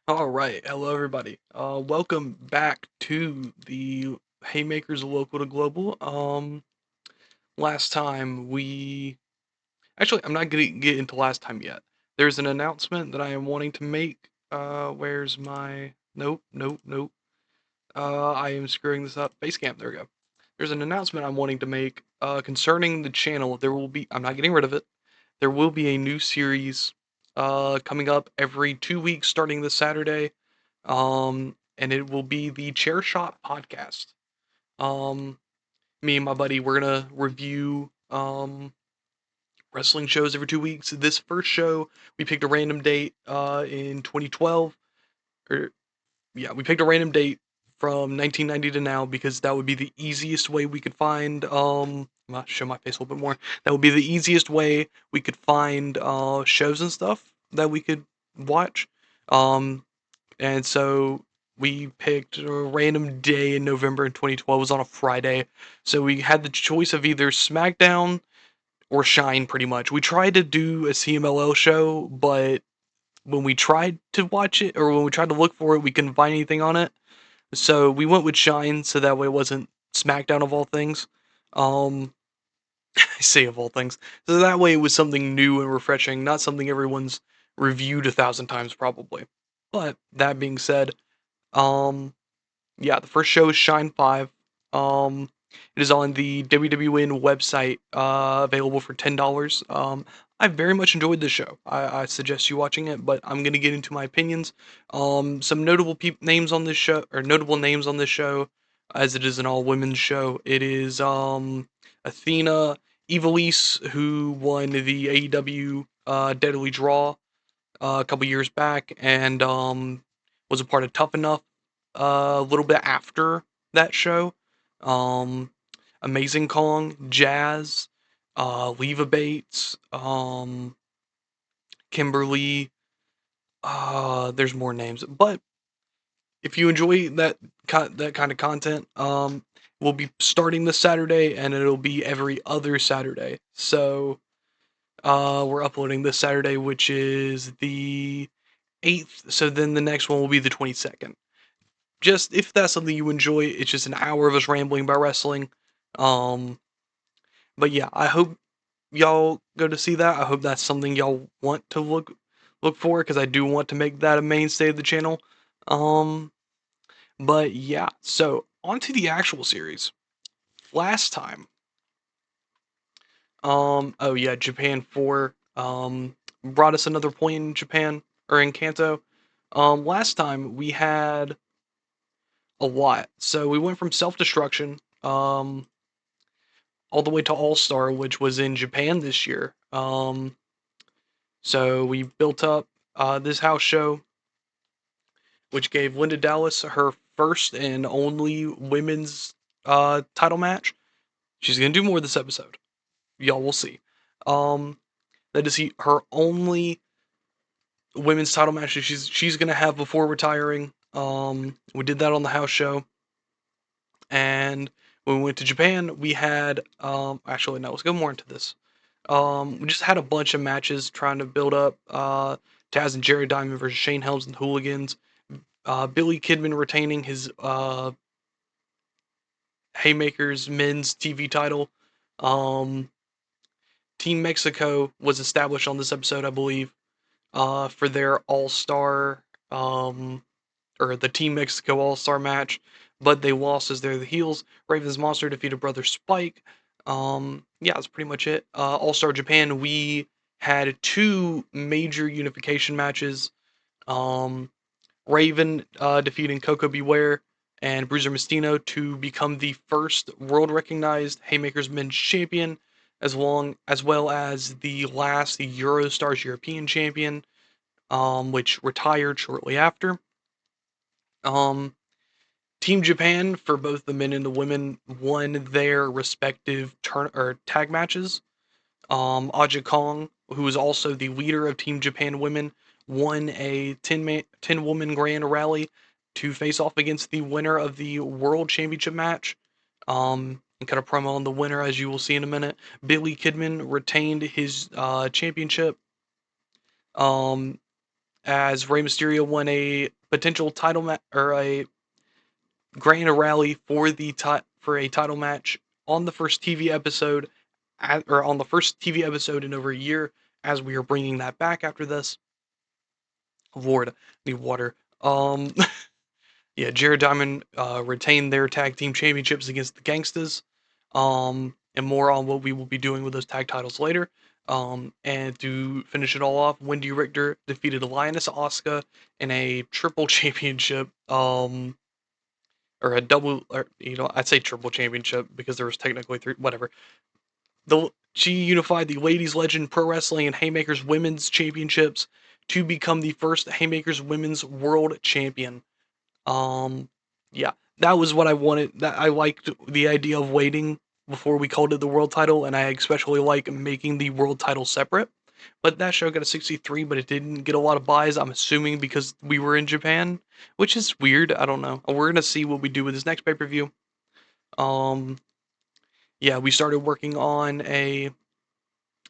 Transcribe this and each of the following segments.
All right, hello everybody. Welcome back to the Haymakers Local to Global. Last time I'm not gonna get into last time yet. There's an announcement that I am wanting to make. Where's my? Nope, nope, nope. I am screwing this up. Basecamp. There we go. There's an announcement I'm wanting to make. Concerning the channel. There will be. I'm not getting rid of it. There will be a new series. Coming up every 2 weeks, starting this Saturday. And it will be the Chair Shot podcast. Um, Me and my buddy, we're gonna review wrestling shows every 2 weeks. This first show, we picked a random date in 2012, or yeah, we picked a random date from 1990 to now because that would be the easiest way we could find. I'm gonna show my face a little bit more. That would be the easiest way we could find shows and stuff that we could watch. Um, and so we picked a random day in November in 2012. It was on a Friday. So we had the choice of either SmackDown or Shine, pretty much. We tried to do a CMLL show, but when we tried to watch it, or when we tried to look for it, we couldn't find anything on it. So we went with Shine, so that way it wasn't SmackDown of all things. Um, I say of all things. So that way it was something new and refreshing, not something everyone's reviewed 1,000 times probably. But that being said, um, yeah, the first show is Shine 5. Um, it is on the WWN website, available for $10. I very much enjoyed this show. I suggest you watching it, but I'm gonna get into my opinions. Some notable names on this show, or notable names on this show, as it is an all women's show. It is Athena, Evilise, who won the AEW Deadly Draw a couple years back, and was a part of Tough Enough a little bit after that show. Um, Amazing Kong, Jazz, Leva Bates, Kimberly. There's more names, but if you enjoy that kind of content, we'll be starting this Saturday, and it'll be every other Saturday. So we're uploading this Saturday, which is the 8th. So then the next one will be the 22nd. Just if that's something you enjoy, it's just an hour of us rambling about wrestling. Um, but yeah, I hope y'all go to see that. I hope that's something y'all want to look for, because I do want to make that a mainstay of the channel. Um, but yeah, so on to the actual series. Last time, oh yeah, Japan 4 brought us another point in Japan, or in Kanto. Last time we had a lot. So we went from Self Destruction, all the way to All Star, which was in Japan this year. So we built up this house show, which gave Linda Dallas her first and only women's title match. She's gonna do more this episode. Y'all will see. Um, that is her only women's title match that she's gonna have before retiring. We did that on the house show. And when we went to Japan, we had actually no, let's go more into this. We just had a bunch of matches trying to build up Taz and Jerry Diamond versus Shane Helms and the Hooligans. Billy Kidman retaining his Haymakers men's TV title. Um, Team Mexico was established on this episode, I believe, for their All Star, or the Team Mexico All Star match, but they lost as they're the heels. Raven's Monster defeated Brother Spike. Yeah, that's pretty much it. All Star Japan, we had two major unification matches. Um, Raven defeating Coco Beware and Bruiser Mastino to become the first world recognized Haymakers Men's Champion, as well as the last Eurostars European Champion, which retired shortly after. Um, Team Japan, for both the men and the women, won their respective tag matches. Aja Kong, who is also the leader of Team Japan Women, won a 10 woman grand rally to face off against the winner of the World Championship match. And cut a promo on the winner, as you will see in a minute. Billy Kidman retained his championship. Um, as Rey Mysterio won a potential title match or a grand rally for for a title match on the first TV episode, or on the first TV episode in over a year. As we are bringing that back after this, Lord, the water. Um, yeah, Jared Diamond retained their tag team championships against the Gangstas. And more on what we will be doing with those tag titles later. And to finish it all off, Wendy Richter defeated Lioness Asuka in a triple championship. Or a double, or I'd say triple championship because there was technically three. Whatever. She unified the Ladies Legend Pro Wrestling and Haymakers Women's Championships to become the first Haymakers Women's World Champion. Um, yeah, that was what I wanted. That I liked the idea of waiting before we called it the world title, and I especially like making the world title separate. But that show got a 63, but it didn't get a lot of buys. I'm assuming because we were in Japan, which is weird. I don't know. We're gonna see what we do with this next pay per view. Um, yeah, we started working on a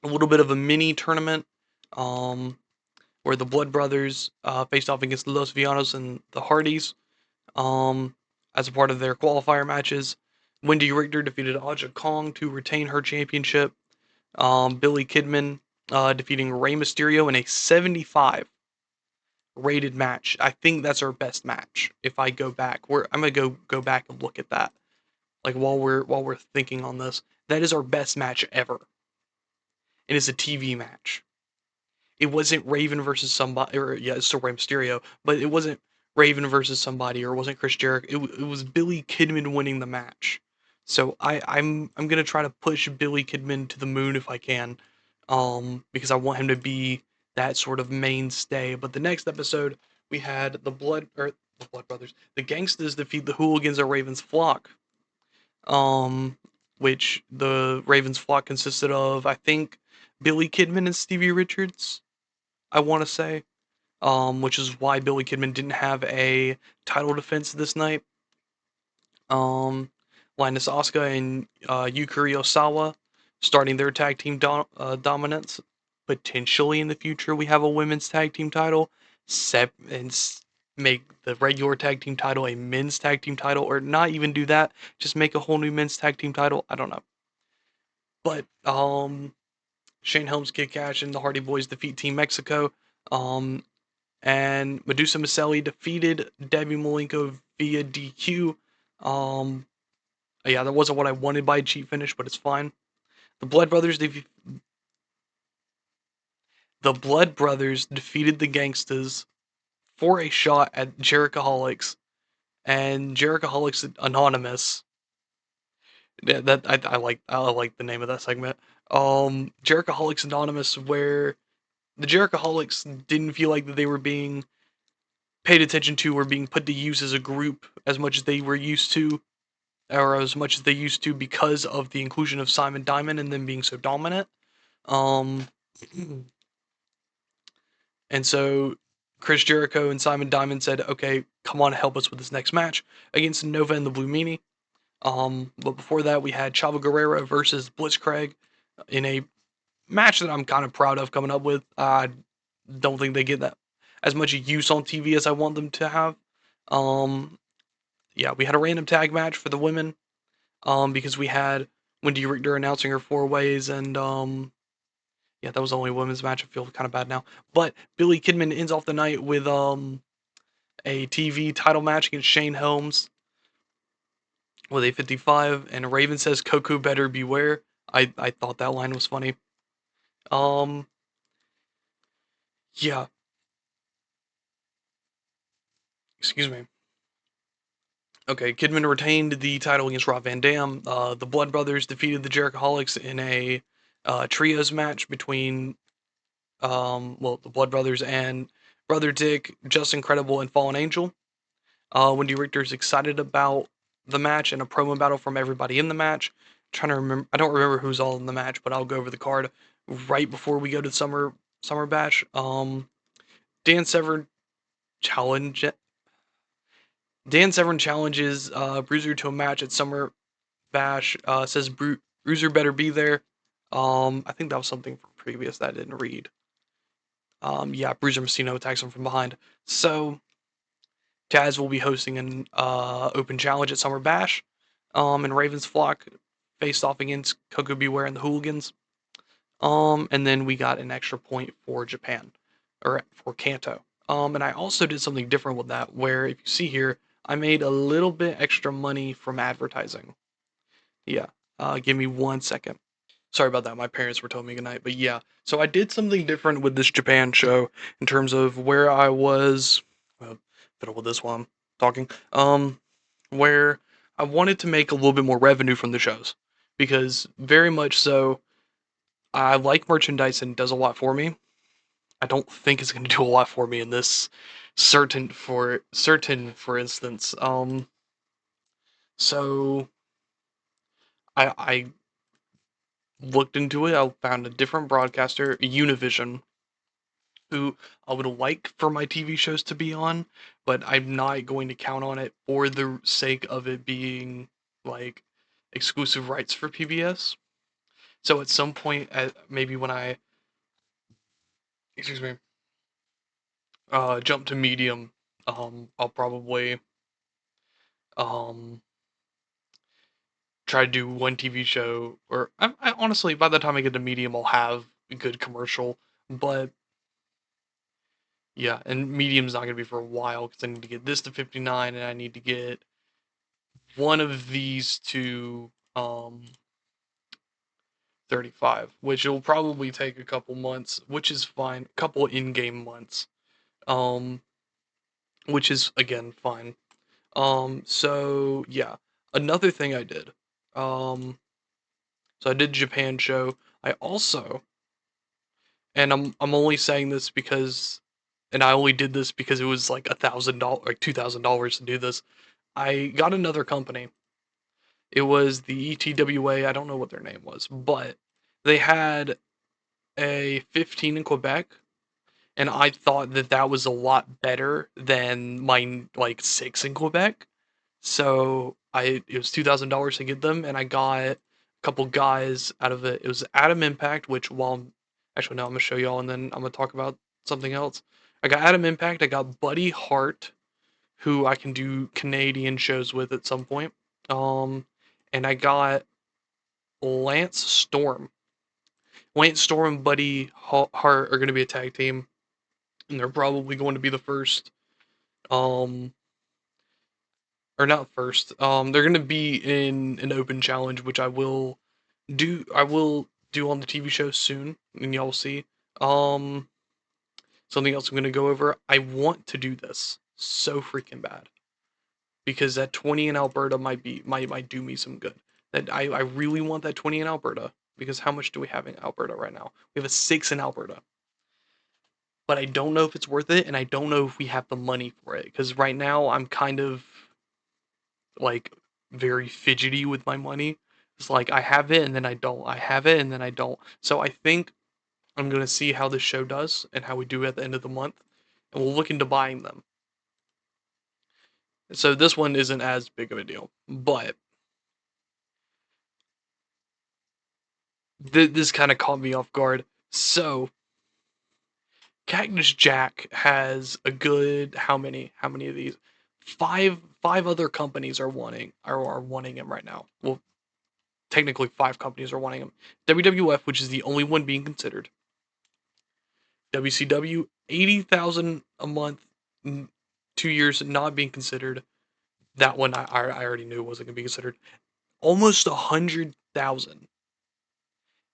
little bit of a mini tournament. Um, where the Blood Brothers faced off against Los Villanos and the Hardys. Um, as a part of their qualifier matches, Wendy Richter defeated Aja Kong to retain her championship. Billy Kidman defeating Rey Mysterio in a 75 rated match. I think that's our best match. If I go back, I'm gonna go back and look at that. Like while we're thinking on this, that is our best match ever. It is a TV match. It wasn't Raven versus somebody, or yeah, it's still Rey Mysterio, but it wasn't Raven versus somebody, or it wasn't Chris Jericho. It was Billy Kidman winning the match. So I'm gonna try to push Billy Kidman to the moon if I can, because I want him to be that sort of mainstay. But the next episode we had the Blood Brothers, the Gangstas defeat the Hooligans of Raven's Flock. Um, which the Ravens flock consisted of, I think, Billy Kidman and Stevie Richards. I want to say, which is why Billy Kidman didn't have a title defense this night. Um, Linus Asuka and Yukari Osawa starting their tag team dominance. Potentially in the future, we have a women's tag team title. Make the regular tag team title a men's tag team title, or not even do that. Just make a whole new men's tag team title. I don't know. But Shane Helms, Kid Cash, and the Hardy Boys defeat Team Mexico. Um, and Medusa Maselli defeated Debbie Malenko via DQ. Yeah, that wasn't what I wanted by a cheat finish, but it's fine. The Blood Brothers defeated the Gangstas for a shot at Jerichoholics, and Jerichoholics Anonymous. Yeah, I like the name of that segment. Jerichoholics Anonymous, where the Jerichoholics didn't feel like that they were being paid attention to or being put to use as a group as much as they were used to, or as much as they used to because of the inclusion of Simon Diamond and them being so dominant. Um, and so Chris Jericho and Simon Diamond said, "Okay, come on, help us with this next match against Nova and the Blue Meanie." But before that, we had Chavo Guerrero versus Blitzkrieg in a match that I'm kind of proud of coming up with. I don't think they get that as much use on TV as I want them to have. Um, yeah, we had a random tag match for the women. Because we had Wendy Richter announcing her four ways, and yeah, that was the only women's match. I feel kind of bad now. But Billy Kidman ends off the night with a TV title match against Shane Helms with a 55, and Raven says Koku better beware. I thought that line was funny. Um, yeah, excuse me. Okay, Kidman retained the title against Rob Van Dam. The Blood Brothers defeated the Jerichoholics in a trios match between the Blood Brothers and Brother Dick, Just Incredible, and Fallen Angel. Wendy Richter is excited about the match and a promo battle from everybody in the match. Trying to remember, I don't remember who's all in the match, but I'll go over the card right before we go to the summer bash. Dan Severn challenge Dan Severn challenges Bruiser to a match at Summer Bash. Says Bruiser better be there. I think that was something from previous that I didn't read. Yeah, Bruiser Mastino attacks him from behind. So Taz will be hosting an open challenge at Summer Bash. And Raven's Flock faced off against Coco Beware and the Hooligans. And then we got an extra point for Japan, or for Kanto. And I also did something different with that, where if you see here, I made a little bit extra money from advertising. Yeah. Give me 1 second. Sorry about that. My parents were telling me goodnight, but yeah. So I did something different with this Japan show in terms of where I was. Fiddle with this while I'm talking. Where I wanted to make a little bit more revenue from the shows because very much so, I like merchandise and it does a lot for me. I don't think it's going to do a lot for me in this for instance. So I looked into it. I found a different broadcaster, Univision, who I would like for my TV shows to be on, but I'm not going to count on it for the sake of it being like exclusive rights for PBS. So at some point, maybe when I, excuse me, jump to Medium, I'll probably um try to do one TV show, or I honestly, by the time I get to Medium, I'll have a good commercial. But yeah, and Medium's not gonna be for a while because I need to get this to 59, and I need to get one of these to 35, which will probably take a couple months, which is fine. A couple in-game months, um, which is again fine. So yeah, another thing I did, um, so I did Japan show. I also, and I'm only saying this because, and I only did this because it was like $1,000, like $2,000 to do this. I got another company. It was the ETWA. I don't know what their name was, but they had a 15 in Quebec, and I thought that that was a lot better than my like 6 in Quebec. So it was $2,000 to get them, and I got a couple guys out of it. It was Adam Impact, which actually no, I'm gonna show y'all, and then I'm gonna talk about something else. I got Adam Impact. I got Buddy Hart, who I can do Canadian shows with at some point. Um, and I got Lance Storm. Lance Storm and Buddy Hart are gonna be a tag team, and they're probably going to be the first. Um, or not first. They're gonna be in an open challenge, which I will do on the TV show soon, and y'all will see. Um, Something else I'm gonna go over. I want to do this so freaking bad because that 20 in Alberta might do me some good. That I really want that 20 in Alberta because how much do we have in Alberta right now? We have a 6 in Alberta, but I don't know if it's worth it, and I don't know if we have the money for it because right now I'm kind of like very fidgety with my money. It's like I have it and then I don't. I have it and then I don't. So I think I'm gonna see how this show does and how we do at the end of the month, and we'll look into buying them. So this one isn't as big of a deal, but this kind of caught me off guard. So Cactus Jack has a good how many of these? Five other companies are wanting him right now. Well, technically 5 companies are wanting him. WWF, which is the only one being considered. WCW, 80,000 a month, 2 years not being considered. That one I already knew wasn't gonna be considered. Almost 100,000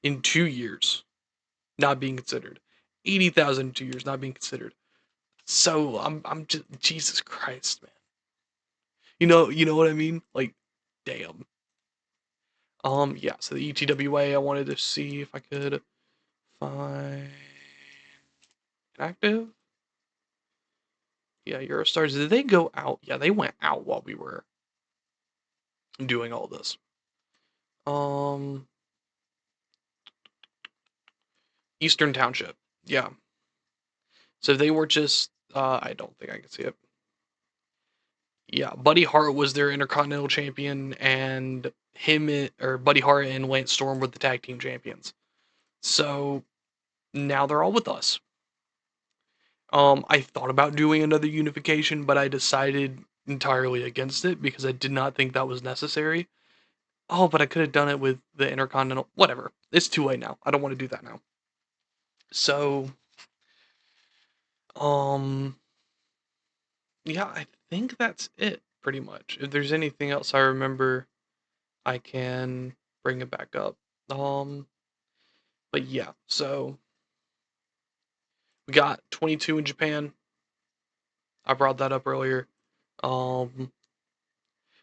in 2 years not being considered. 80,000 in 2 years not being considered. So I'm just Jesus Christ, man. You know what I mean? Like, damn. Yeah. So the ETWA, I wanted to see if I could find active. Yeah, Eurostars. Did they go out? Yeah, they went out while we were doing all this. Um, Eastern Township. Yeah. So they were just. I don't think I can see it. Yeah, Buddy Hart was their Intercontinental Champion, and or Buddy Hart and Lance Storm were the tag team champions. So now they're all with us. I thought about doing another unification, but I decided entirely against it because I did not think that was necessary. Oh, but I could have done it with the Intercontinental. Whatever. It's too late now. I don't want to do that now. So, um, yeah, I think that's it pretty much. If there's anything else I remember, I can bring it back up. Um, but yeah, so we got 22 in Japan. I brought that up earlier. Um,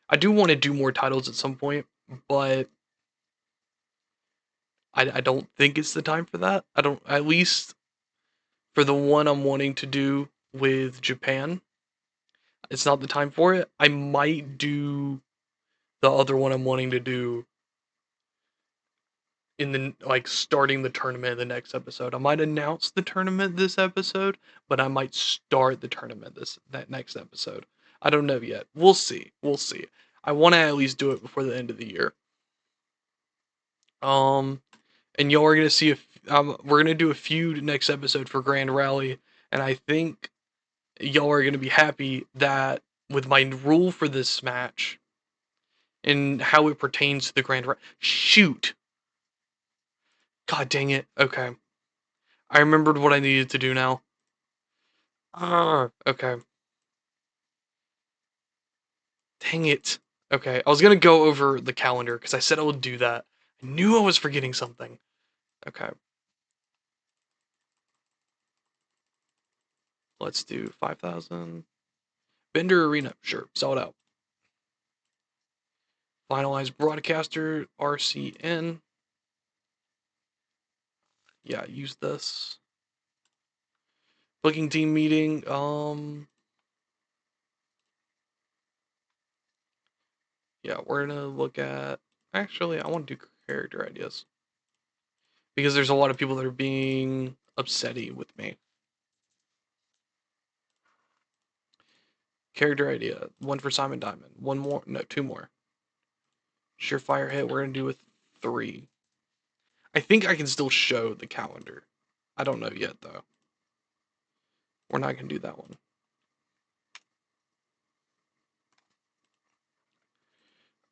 I do want to do more titles at some point, but I don't think it's the time for that. I don't, at least for the one I'm wanting to do with Japan, it's not the time for it. I might do the other one I'm wanting to do in the like starting the tournament in the next episode. I might announce the tournament this episode, but I might start the tournament that next episode. I don't know yet. We'll see. We'll see. I want to at least do it before the end of the year. Um, and y'all are gonna see if we're gonna do a feud next episode for Grand Rally, and I think y'all are gonna be happy that with my rule for this match and how it pertains to the Grand Rally. Shoot! God dang it. Okay, I remembered what I needed to do now. Okay. Dang it. Okay, I was gonna go over the calendar because I said I would do that. I knew I was forgetting something. Okay, let's do 5,000. Bender Arena, sure, sell it out. Finalized broadcaster, RCN. Yeah, use this. Booking team meeting, yeah, we're gonna look at, actually, I want to do character ideas. Because there's a lot of people that are being upsetty with me. Character idea, one for Simon Diamond. One more, no, two more. Surefire hit, we're gonna do with 3. I think I can still show the calendar. I don't know yet, though. We're not gonna do that one.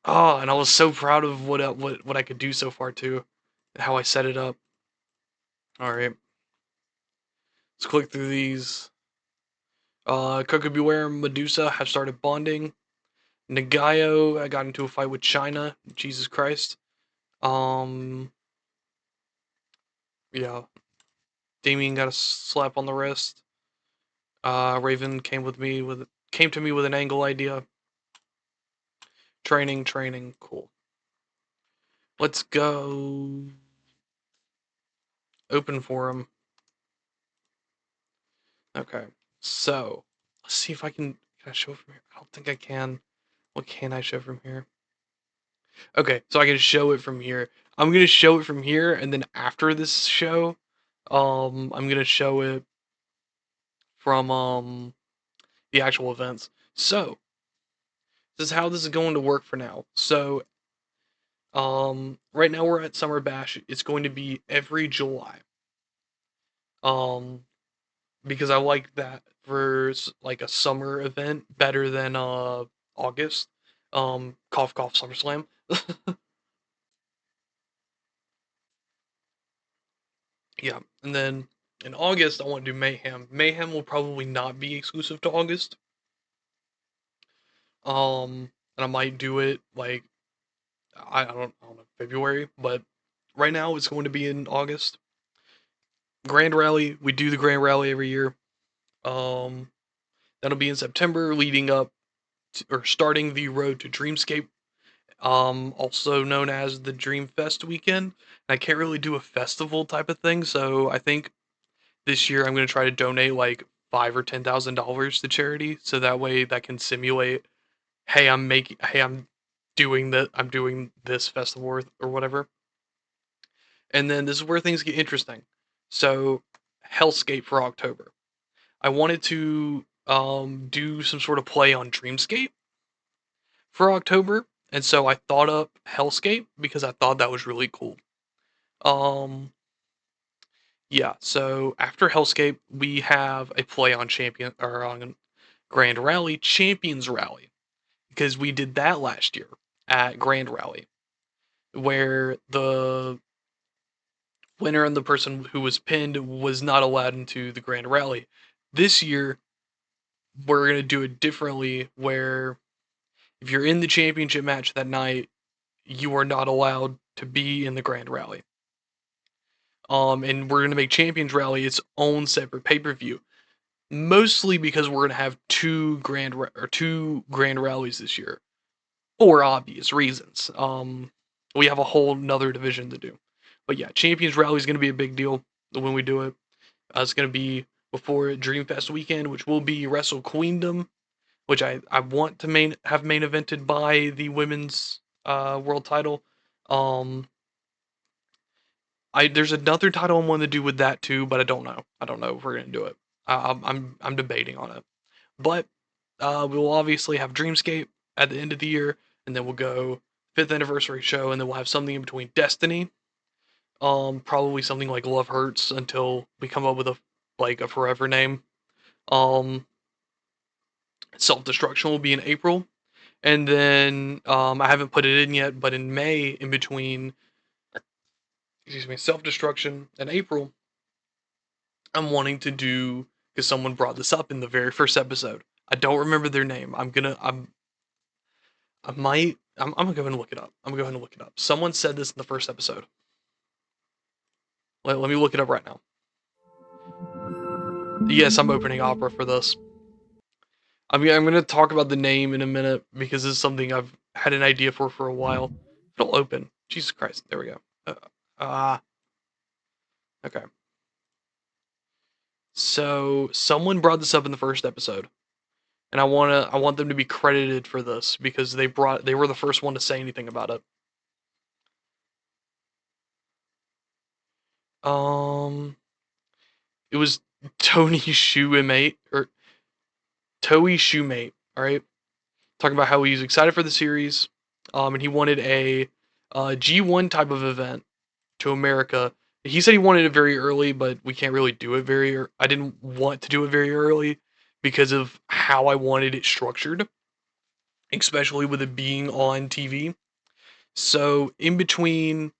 Oh, and I was so proud of what I could do so far too, and how I set it up. All right, let's click through these. Kokobuware and Medusa have started bonding. Nagayo, I got into a fight with China. Jesus Christ. Um, yeah. Damien got a slap on the wrist. Raven came to me with an angle idea. Training, cool. Let's go open forum. Okay, so let's see if can I show from here? I don't think I can. What can I show from here? Okay, so I can show it from here. I'm gonna show it from here, and then after this show, I'm gonna show it from the actual events. So this is how this is going to work for now. So right now we're at Summer Bash. It's going to be every July. Um, because I like that for like a summer event better than August. Cough cough SummerSlam. Yeah, and then in August I want to do Mayhem. Mayhem will probably not be exclusive to August. And I might do it like I don't know February, but right now it's going to be in August. Grand Rally, we do the Grand Rally every year. Um, that'll be in September, leading up to, or starting the road to Dreamscape, also known as the Dream Fest weekend. And I can't really do a festival type of thing, so I think this year I'm going to try to donate like $5,000 or $10,000 to charity, so that way that can simulate, hey, I'm doing this festival or whatever. And then this is where things get interesting. So, Hellscape for October. I wanted to do some sort of play on Dreamscape for October, and so I thought up Hellscape because I thought that was really cool. Um, Yeah, so after Hellscape, we have a play on Champion or on Grand Rally, Champions Rally, because we did that last year at Grand Rally, where the winner and the person who was pinned was not allowed into the Grand Rally. This year, we're going to do it differently, where if you're in the championship match that night, you are not allowed to be in the Grand Rally. And we're going to make Champions Rally its own separate pay-per-view. Mostly because we're going to have two grand rallies this year for obvious reasons. We have a whole nother division to do. But yeah, Champions Rally is going to be a big deal when we do it. It's going to be before Dreamfest weekend, which will be Wrestle Queendom, which I want to have main evented by the women's world title. Um, there's another title I want to do with that too, but I don't know. I don't know if we're gonna do it. I'm debating on it, but we will obviously have Dreamscape at the end of the year, and then we'll go fifth anniversary show, and then we'll have something in between Destiny. Probably something like Love Hurts until we come up with a forever name. Um, Self Destruction will be in April, and then I haven't put it in yet, but in May, in between, excuse me, Self Destruction and April, I'm wanting to do because someone brought this up in the very first episode. I don't remember their name. I'm gonna go ahead and look it up. I'm gonna go ahead and look it up. Someone said this in the first episode. Let me look it up right now. Yes, I'm opening opera for this. I'm gonna talk about the name in a minute because this is something I've had an idea for a while. It'll open. Jesus Christ. There we go. Uh, okay. So someone brought this up in the first episode, and I want them to be credited for this because they were the first one to say anything about it. It was Tony Shoemate or Toei Shoemate. All right, talking about how he's excited for the series, and he wanted a G1 type of event to America. He said he wanted it very early, but we can't really do it I didn't want to do it very early because of how I wanted it structured, especially with it being on TV. So in between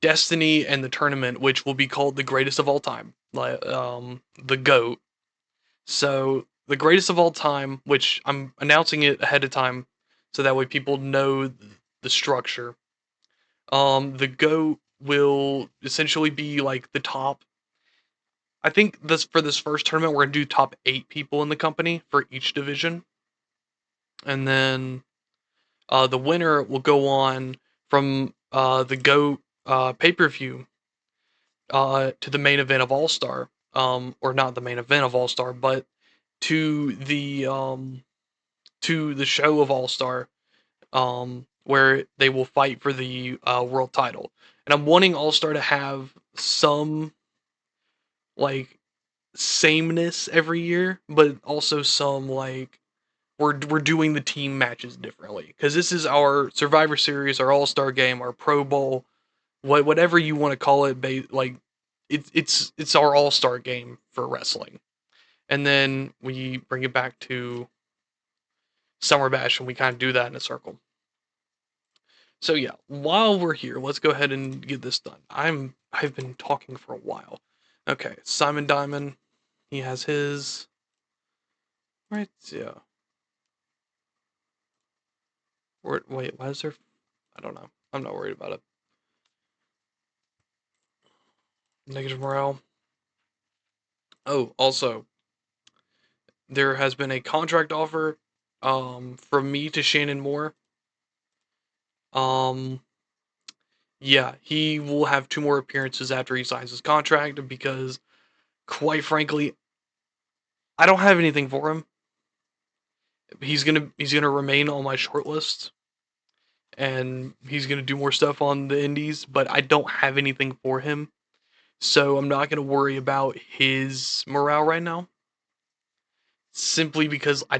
Destiny and the tournament, which will be called the greatest of all time, like the GOAT. So the greatest of all time, which I'm announcing it ahead of time, so that way people know the structure. The GOAT will essentially be like the top. I think this for this first tournament, we're gonna do top 8 people in the company for each division, and then the winner will go on from the GOAT pay per view to the main event of All Star, or not the main event of All Star, but to the show of All Star, where they will fight for the world title. And I'm wanting All Star to have some like sameness every year, but also some like we're doing the team matches differently because this is our Survivor Series, our All Star game, our Pro Bowl, whatever you want to call it. Like it's our All Star game for wrestling, and then we bring it back to Summer Bash, and we kind of do that in a circle. So yeah, while we're here, let's go ahead and get this done. I've been talking for a while. Okay, Simon Diamond, he has his right. Yeah. Wait, why is there? I don't know. I'm not worried about it. Negative morale. Oh, also, there has been a contract offer from me to Shannon Moore. Um yeah, he will have 2 more appearances after he signs his contract because quite frankly, I don't have anything for him. He's gonna remain on my short list and he's gonna do more stuff on the indies, but I don't have anything for him. So I'm not gonna worry about his morale right now. Simply because I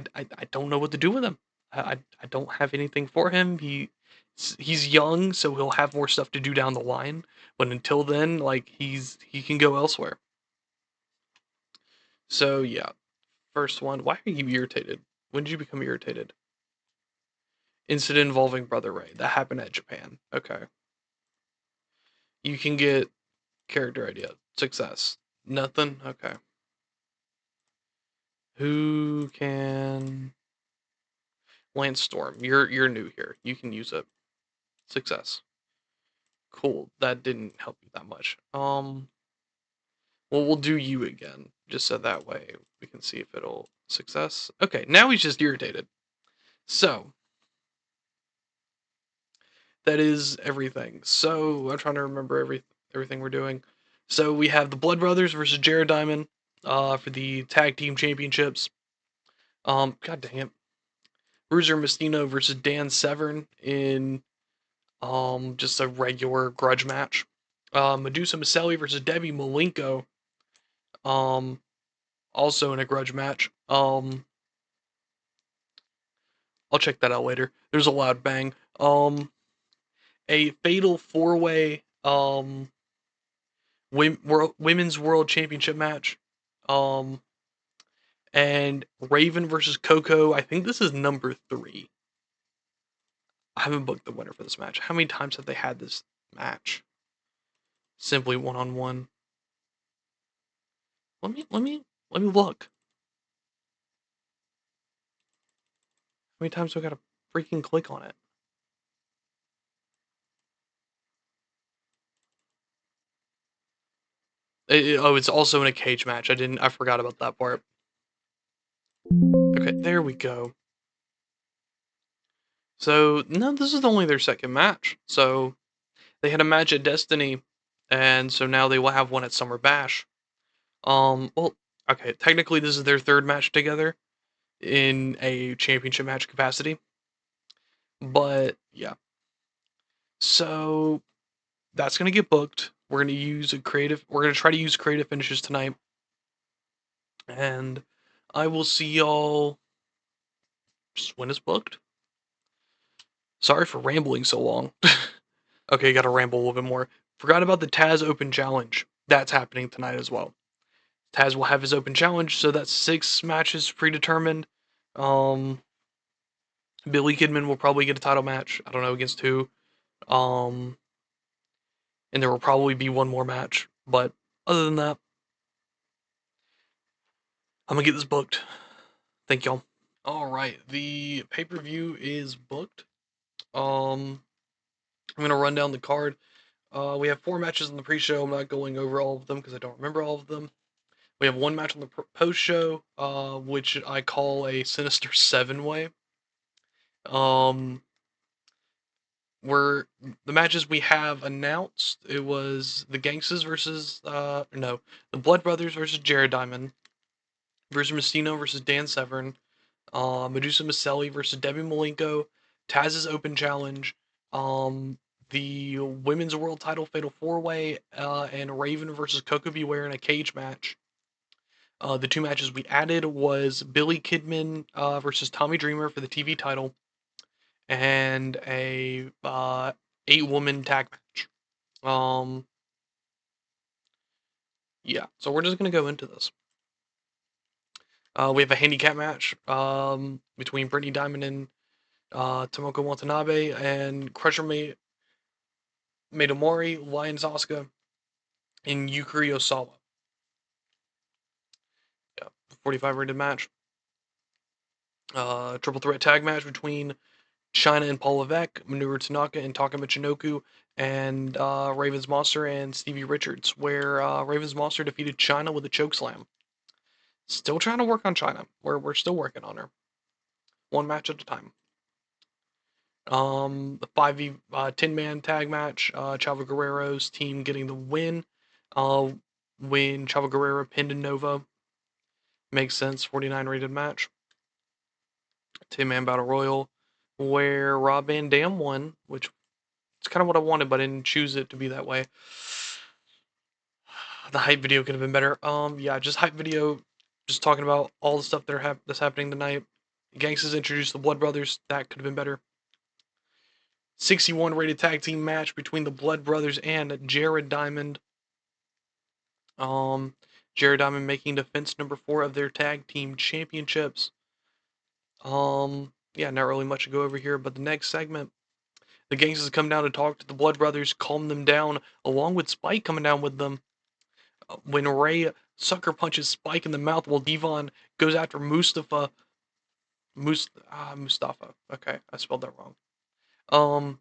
don't know what to do with him. I don't have anything for him. He's young, so he'll have more stuff to do down the line. But until then, like he can go elsewhere. So yeah, first one. Why are you irritated? When did you become irritated? Incident involving Brother Ray. That happened at Japan. Okay. You can get character idea. Success. Nothing? Okay. Who can Lance Storm? You're new here. You can use it. Success. Cool. That didn't help you that much. Well, we'll do you again, just so that way we can see if it'll success. Okay, now he's just irritated. So that is everything. So I'm trying to remember everything we're doing. So we have the Blood Brothers versus Jared Diamond, for the tag team championships. God dang it, Bruiser Mastino versus Dan Severn in just a regular grudge match. Medusa Maselli versus Debbie Malenko, um, also in a grudge match. I'll check that out later. There's a loud bang. A fatal four-way women's world championship match. Um, and Raven versus Coco. I think this is number 3. I haven't booked the winner for this match. How many times have they had this match? Simply one-on-one. Let me look. How many times do I gotta freaking click on it? Oh, it's also in a cage match. I forgot about that part. Okay, there we go. So, no, this is only their second match. So, they had a match at Destiny, and so now they will have one at Summer Bash. Well, okay, technically this is their third match together in a championship match capacity. But yeah. So that's gonna get booked. We're gonna try to use creative finishes tonight. And I will see y'all just when it's booked. Sorry for rambling so long. Okay, gotta ramble a little bit more. Forgot about the Taz Open Challenge. That's happening tonight as well. Taz will have his open challenge, so that's 6 matches predetermined. Um, Billy Kidman will probably get a title match. I don't know against who. Um, and there will probably be one more match. But other than that, I'm gonna get this booked. Thank y'all. All right, the pay per view is booked. I'm gonna run down the card. We have 4 matches in the pre-show. I'm not going over all of them because I don't remember all of them. We have 1 match on the post-show, which I call a Sinister 7-way. Where the matches we have announced, it was the Gangstas versus no, the Blood Brothers versus Jared Diamond, Bruiser Mastino versus Dan Severn, Medusa Maselli versus Debbie Malenko, Taz's Open Challenge, the Women's World Title Fatal 4-Way, and Raven versus Coco Beware in a cage match. The 2 matches we added was Billy Kidman versus Tommy Dreamer for the TV title, and a 8-woman tag match. Yeah, so we're just gonna go into this. We have a handicap match between Brittany Diamond and Tomoko Watanabe and Crusher Madomori, Lions Asuka, and Yukari Osawa. Yeah, 45 rated match. Triple threat tag match between China and Paul Levesque, Minoru Tanaka and Taka Michinoku, and Raven's Monster and Stevie Richards, where Raven's Monster defeated China with a chokeslam. Still trying to work on China. We're still working on her. 1 match at a time. The 5v 10-man tag match, Chavo Guerrero's team getting the win. When Chavo Guerrero pinned Nova. Makes sense, 49 rated match. 10-man battle royal, where Rob Van Dam won, which is kind of what I wanted, but I didn't choose it to be that way. The hype video could have been better. Yeah, just hype video, just talking about all the stuff that's happening tonight. Gangsters introduced the Blood Brothers. That could have been better. 61 rated tag team match between the Blood Brothers and Jared Diamond. Jared Diamond making defense number 4 of their tag team championships. Yeah, not really much to go over here, but the next segment, the Gangsters come down to talk to the Blood Brothers, calm them down, along with Spike coming down with them. When Ray sucker punches Spike in the mouth while Devon goes after Mustafa. Mustafa. Okay, I spelled that wrong.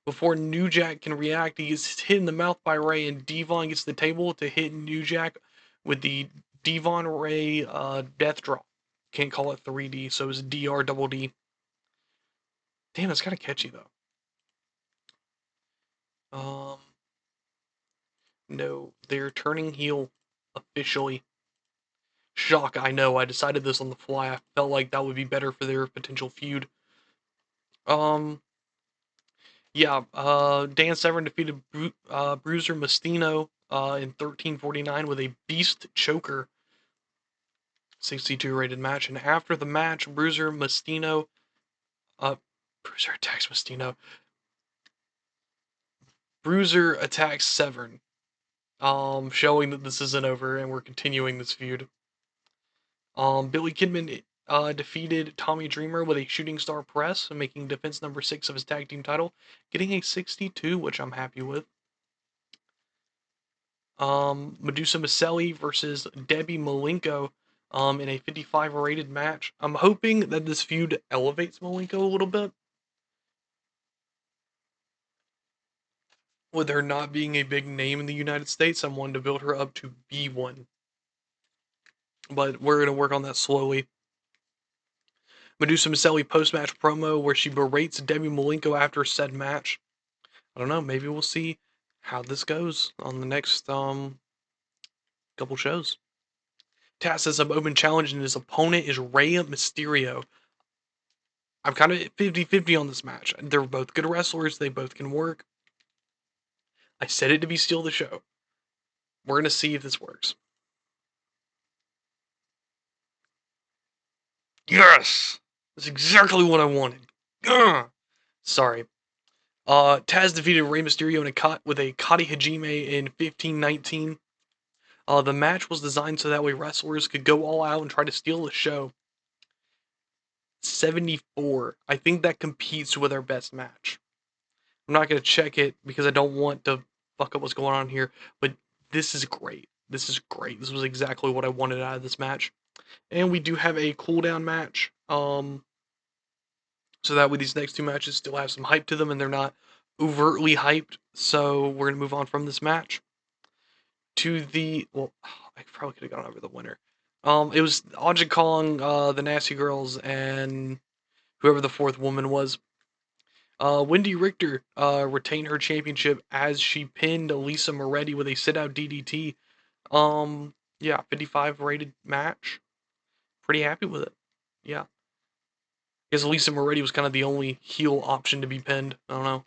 Before New Jack can react, he gets hit in the mouth by Ray, and Devon gets the table to hit New Jack with the Devon Ray death drop. Can't call it 3D, so it's DR double D. Damn, that's kind of catchy though. No, they're turning heel officially. Shock, I know. I decided this on the fly. I felt like that would be better for their potential feud. Yeah, Dan Severn defeated Bruiser Mastino in 13:49 with a beast choker. 62 rated match, and after the match, Bruiser Mastino, Bruiser attacks Mastino. Bruiser attacks Severn, showing that this isn't over and we're continuing this feud. Billy Kidman defeated Tommy Dreamer with a shooting star press, making defense number 6 of his tag team title, getting a 62, which I'm happy with. Medusa Maselli versus Debbie Malenko in a 55 rated match. I'm hoping that this feud elevates Malenko a little bit, with her not being a big name in the United States. I wanted to build her up to be one, but we're going to work on that slowly. Medusa Maselli post-match promo where she berates Debbie Malenko after said match. I don't know, maybe we'll see how this goes on the next couple shows. Taz has an open challenge and his opponent is Rey Mysterio. I'm kind of 50-50 on this match. They're both good wrestlers. They both can work. I said it to be steal the show. We're going to see if this works. Yes! That's exactly what I wanted. Sorry. Taz defeated Rey Mysterio with a Kata Hajime in 15-19. The match was designed so that way wrestlers could go all out and try to steal the show. 74. I think that competes with our best match. I'm not going to check it because I don't want to fuck up what's going on here, but this is great. This is great. This was exactly what I wanted out of this match. And we do have a cooldown match. So that way these next two matches still have some hype to them and they're not overtly hyped. So we're going to move on from this match to the, well, I probably could have gone over the winner. It was Aja Kong, the Nasty Girls, and whoever the fourth woman was. Wendy Richter retained her championship as she pinned Lisa Moretti with a sit-out DDT. Yeah, 55 rated match. Pretty happy with it. Yeah. I guess Lisa Moretti was kind of the only heel option to be pinned. I don't know.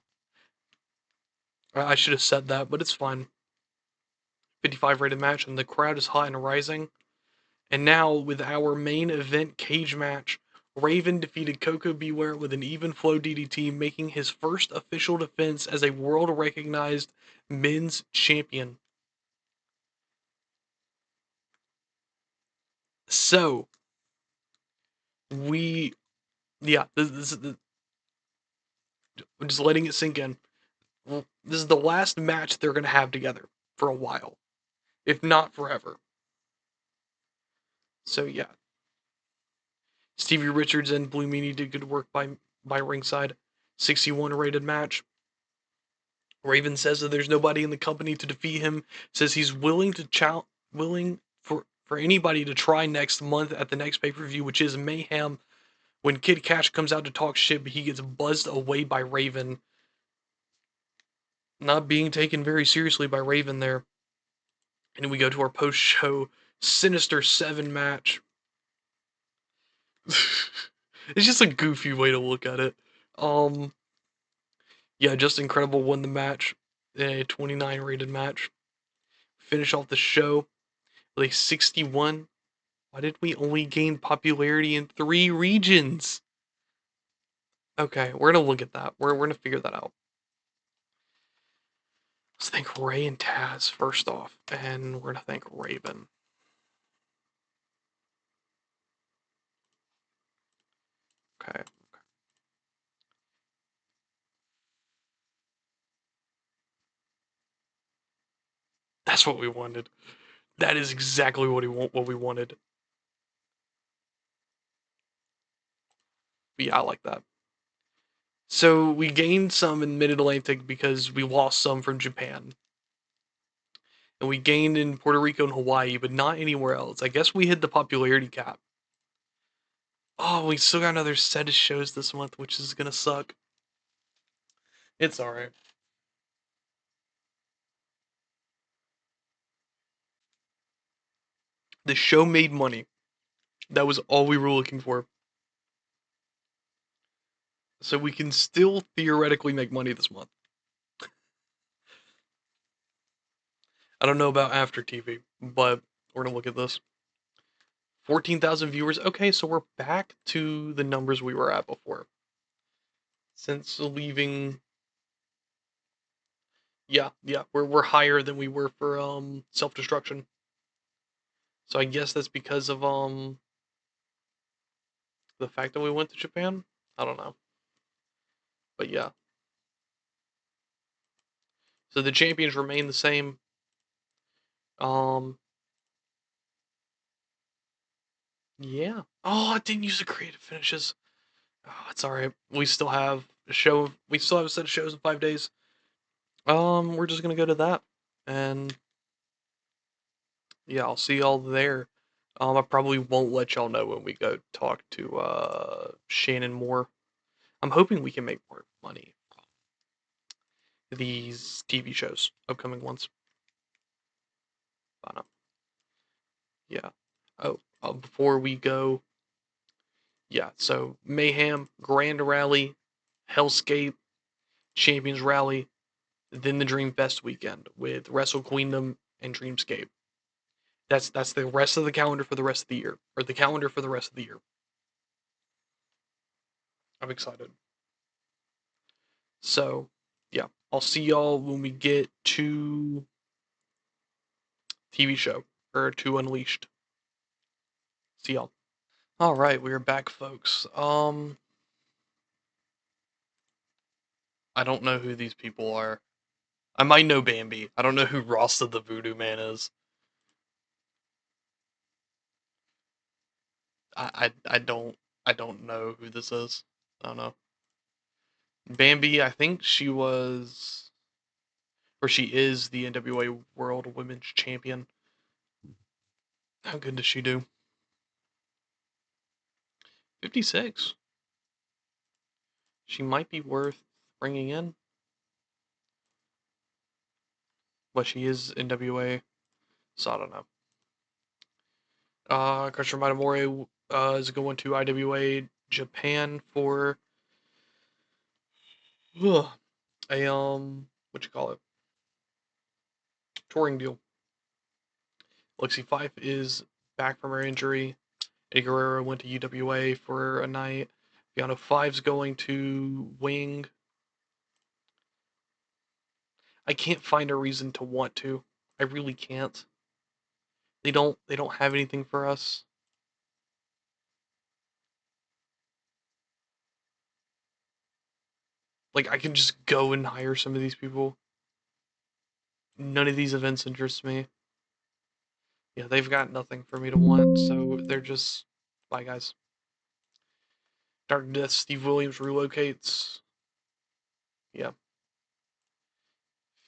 I should have said that, but it's fine. 55 rated match, and the crowd is hot and rising. And now, with our main event cage match, Raven defeated Coco Beware with an even flow DDT, making his first official defense as a world recognized men's champion. So, yeah, I'm just letting it sink in. This is the last match they're going to have together for a while, if not forever. So, yeah. Stevie Richards and Blue Meanie did good work by ringside. 61 rated match. Raven says that there's nobody in the company to defeat him. Says he's willing for anybody to try next month at the next pay-per-view, which is Mayhem. When Kid Cash comes out to talk shit, but he gets buzzed away by Raven. Not being taken very seriously by Raven there. And we go to our post-show Sinister 7 match. It's just a goofy way to look at it. Yeah, Just Incredible won the match. A 29 rated match. Finish off the show with a 61 Why did we only gain popularity in 3 regions? Okay, we're gonna look at that. We're gonna figure that out. Let's think Ray and Taz first off, and we're gonna think Raven. Okay. That's what we wanted. That is exactly what we wanted. But yeah, I like that. So we gained some in Mid Atlantic because we lost some from Japan. And we gained in Puerto Rico and Hawaii, but not anywhere else. I guess we hit the popularity cap. Oh, we still got another set of shows this month, which is gonna suck. It's alright. The show made money. That was all we were looking for. So we can still theoretically make money this month. I don't know about after TV, but we're gonna look at this. 14,000 viewers. Okay, so we're back to the numbers we were at before. Since leaving, yeah, we're higher than we were for self destruction. So I guess that's because of the fact that we went to Japan. I don't know, but yeah. So the champions remain the same. Um, yeah. Oh, I didn't use the creative finishes. Oh, it's all right. We still have a show. We still have a set of shows in 5 days. We're just gonna go to that, and yeah, I'll see y'all there. I probably won't let y'all know when we go talk to Shannon Moore. I'm hoping we can make more money these TV shows, upcoming ones. But, yeah. Oh, before we go, yeah. So Mayhem, Grand Rally, Hellscape, Champions Rally, then the Dream Fest weekend with Wrestle Queendom and Dreamscape. That's the rest of the calendar for the rest of the year, or the calendar for the rest of the year. I'm excited. So, yeah, I'll see y'all when we get to TV show or to Unleashed. See y'all. All right, we are back, folks. I don't know who these people are. I might know Bambi. I don't know who Rasta the Voodoo Man is. I don't know who this is. I don't know. Bambi, I think she was or she is the NWA World Women's Champion. How good does she do? 56. She might be worth bringing in, but she is NWA, so I don't know. Christian Mitamore is going to IWA Japan for a what you call it, touring deal. Lexi Fife is back from her injury. Eddie Guerrero went to UWA for a night. Fiona Five's going to Wing. I can't find a reason to want to. I really can't. They don't have anything for us. Like I can just go and hire some of these people. None of these events interest me. Yeah, they've got nothing for me to want, so they're just bye guys. Dark Death Steve Williams relocates. Yeah,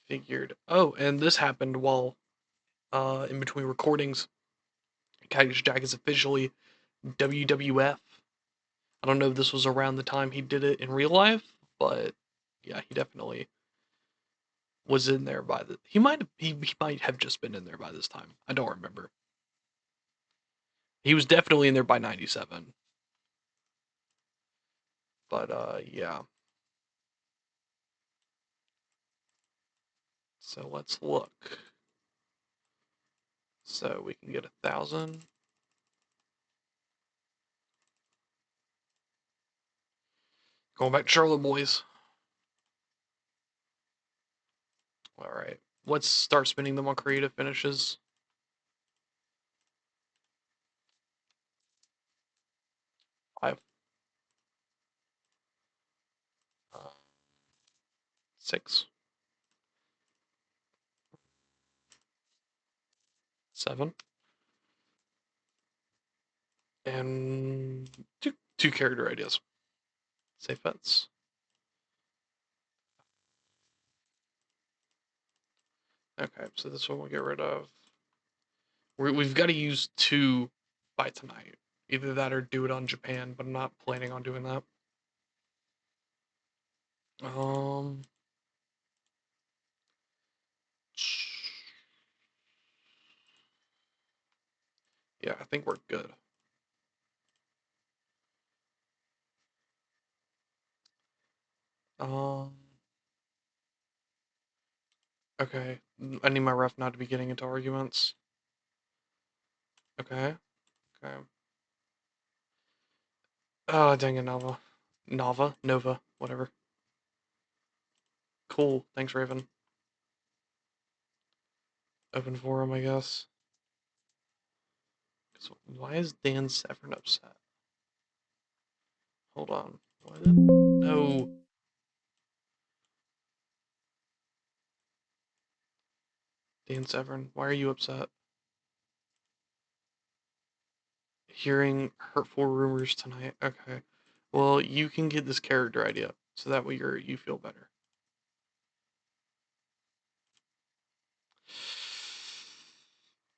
figured. Oh, and this happened while in between recordings. Cactus Jack is officially WWF. I don't know if this was around the time he did it in real life, but yeah, he definitely was in there by the. He might have just been in there by this time. I don't remember. He was definitely in there by '97. But yeah. So let's look. So we can get 1,000. Going back to Charlotte boys. Alright. Let's start spinning them on creative finishes. Five. 6. 7. And two character ideas. Safe bets. Okay, so this one we'll get rid of. We've got to use 2 by tonight. Either that or do it on Japan, but I'm not planning on doing that. Yeah, I think we're good. Okay. I need my ref not to be getting into arguments. Okay. Okay. Oh, dang it, Nova. Nova, whatever. Cool. Thanks, Raven. Open forum, I guess. So why is Dan Severn upset? Hold on. What? No. Dan Severn, why are you upset? Hearing hurtful rumors tonight. Okay. Well, you can get this character idea, so that way you feel better.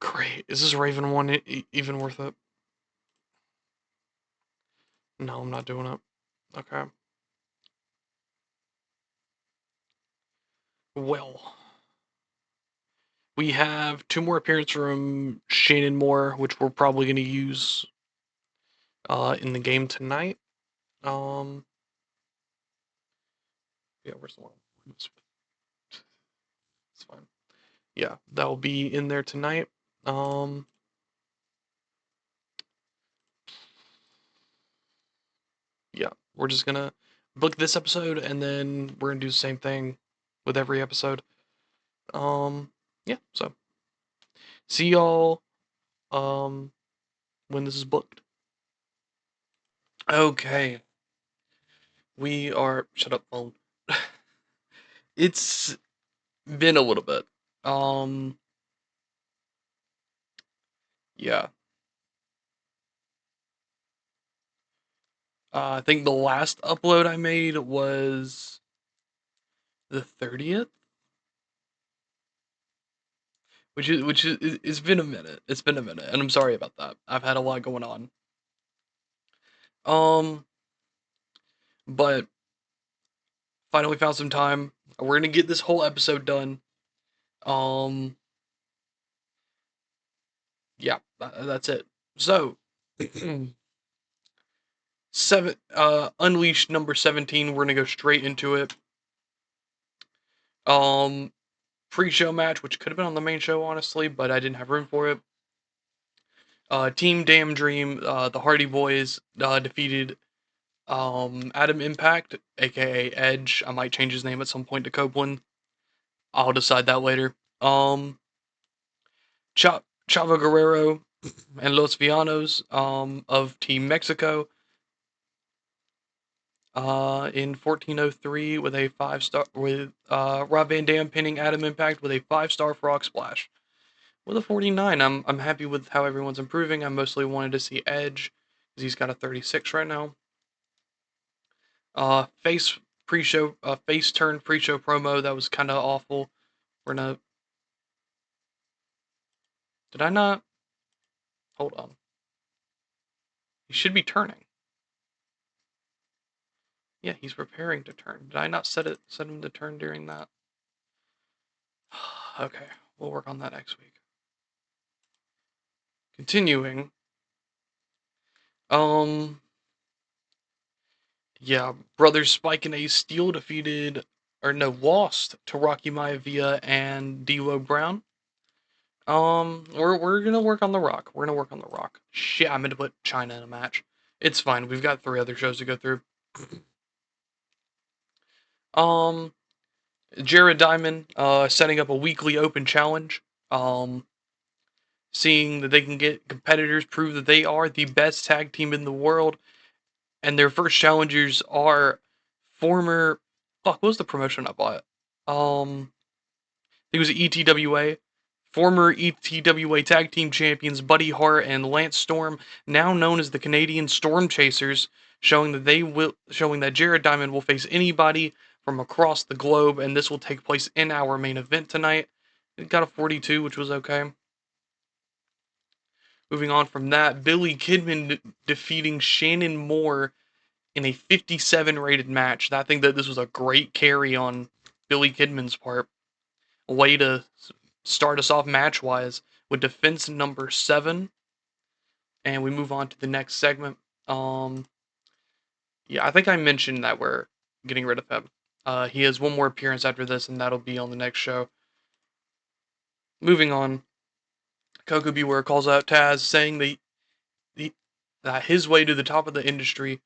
Great. Is this Raven one even worth it? No, I'm not doing it. Okay. Well, we have 2 more appearances from Shannon Moore, which we're probably going to use in the game tonight. Yeah, where's the one? It's fine. Yeah, that will be in there tonight. Yeah, we're just gonna book this episode, and then we're gonna do the same thing with every episode. Yeah. So see y'all when this is booked. Okay, we are. Shut up, phone. It's been a little bit. Yeah. I think the last upload I made was the 30th, which is it's been a minute. It's been a minute, and I'm sorry about that. I've had a lot going on. Um, but finally found some time. We're gonna get this whole episode done. Um, yeah, that's it. So, Unleashed number 17. We're gonna go straight into it. Um, Pre-show match, which could have been on the main show, honestly, but I didn't have room for it. Team Damn Dream, the Hardy Boys, defeated Adam Impact, aka Edge. I might change his name at some point to Copeland. I'll decide that later. Chavo Guerrero and Los Villanos of Team Mexico in 1403 with a 5-star, with Rob Van Dam pinning Adam Impact with a 5-star frog splash. With a 49, I'm happy with how everyone's improving. I mostly wanted to see Edge because he's got a 36 right now. Face turn pre-show promo that was kind of awful. We're gonna. Did I not? Hold on. He should be turning. Yeah, he's preparing to turn. Did I not set him to turn during that? Okay, we'll work on that next week. Continuing. Yeah, brothers Spike and Ace Steel lost to Rocky Maivia and D'Lo Brown. We're gonna work on the Rock. We're gonna work on the Rock. Shit, I meant to put China in a match. It's fine. We've got 3 other shows to go through. Um, Jared Diamond, setting up a weekly open challenge. Um, Seeing that they can get competitors prove that they are the best tag team in the world, and their first challengers are former. Fuck, what was the promotion I bought? I think it was ETWA. Former ETWA Tag Team Champions Buddy Hart and Lance Storm, now known as the Canadian Storm Chasers, showing that Jared Diamond will face anybody from across the globe, and this will take place in our main event tonight. It got a 42, which was okay. Moving on from that, Billy Kidman defeating Shannon Moore in a 57 rated match. I think that this was a great carry on Billy Kidman's part. A way to start us off match wise with defense number 7. And we move on to the next segment. Yeah, I think I mentioned that we're getting rid of him. He has one more appearance after this, and that'll be on the next show. Moving on, Coco Beware calls out Taz, saying that his way to the top of the industry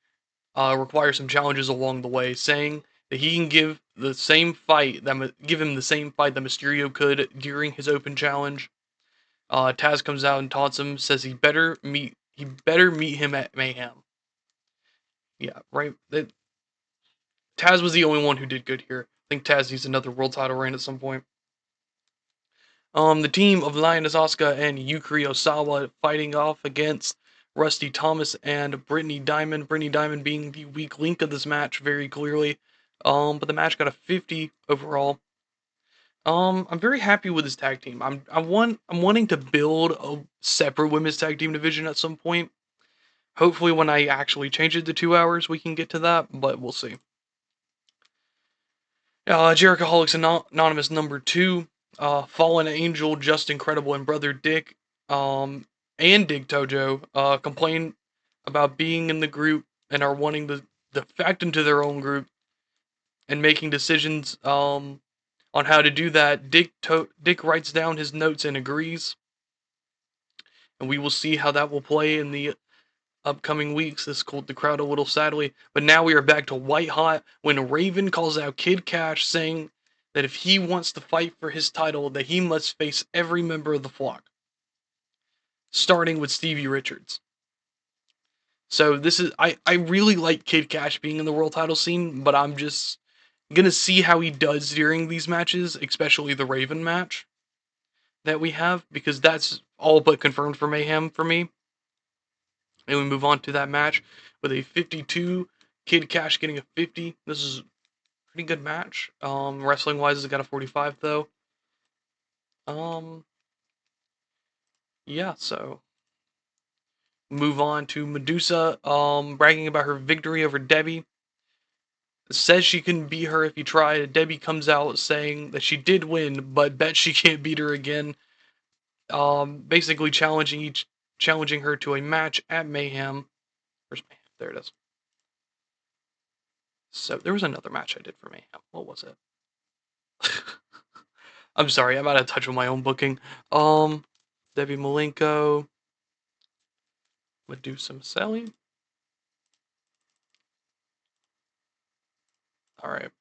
requires some challenges along the way, saying that he can give him the same fight that Mysterio could during his open challenge. Taz comes out and taunts him, says he better meet him at Mayhem. Yeah, right. Taz was the only one who did good here. I think Taz needs another world title reign at some point. The team of Lioness Asuka and Yukari Osawa fighting off against Rusty Thomas and Brittany Diamond. Brittany Diamond being the weak link of this match very clearly. But the match got a 50 overall. I'm very happy with this tag team. I'm wanting to build a separate women's tag team division at some point. Hopefully, when I actually change it to 2 hours, we can get to that, but we'll see. Jerichoholics Anonymous number 2, Fallen Angel, Just Incredible, and Brother Dick, and Dig Tojo, complain about being in the group and are wanting to defect into their own group and making decisions, on how to do that. Dick writes down his notes and agrees, and we will see how that will play in the upcoming weeks. This cooled the crowd a little, sadly. But now we are back to white hot when Raven calls out Kid Cash, saying that if he wants to fight for his title, that he must face every member of the flock, starting with Stevie Richards. So this is I really like Kid Cash being in the world title scene, but I'm just gonna see how he does during these matches, especially the Raven match that we have, because that's all but confirmed for Mayhem for me. And we move on to that match with a 52. Kid Cash getting a 50. This is a pretty good match. Wrestling wise, it's got a 45 though. Yeah, so move on to Medusa, bragging about her victory over Debbie. Says she can beat her if you try. Debbie comes out saying that she did win, but bet she can't beat her again. Basically challenging her to a match at Mayhem. Where's Mayhem? There it is. So there was another match I did for Mayhem. What was it? I'm sorry, I'm out of touch with my own booking. Debbie Malenko, Medusa Maselli. All right,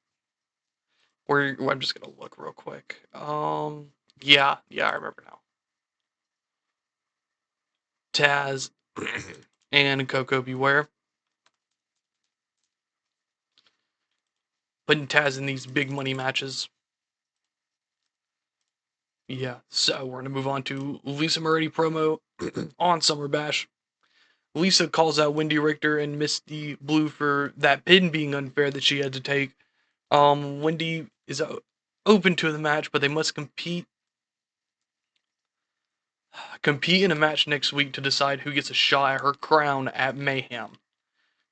I'm just gonna look real quick. Yeah, I remember now. Taz and Coco Beware. Putting Taz in these big money matches. Yeah, so we're gonna move on to Lisa Moretti promo on Summer Bash. Lisa calls out Wendy Richter and Misty Blue for that pin being unfair that she had to take. Wendy is open to the match, but they must compete in a match next week to decide who gets a shot at her crown at Mayhem.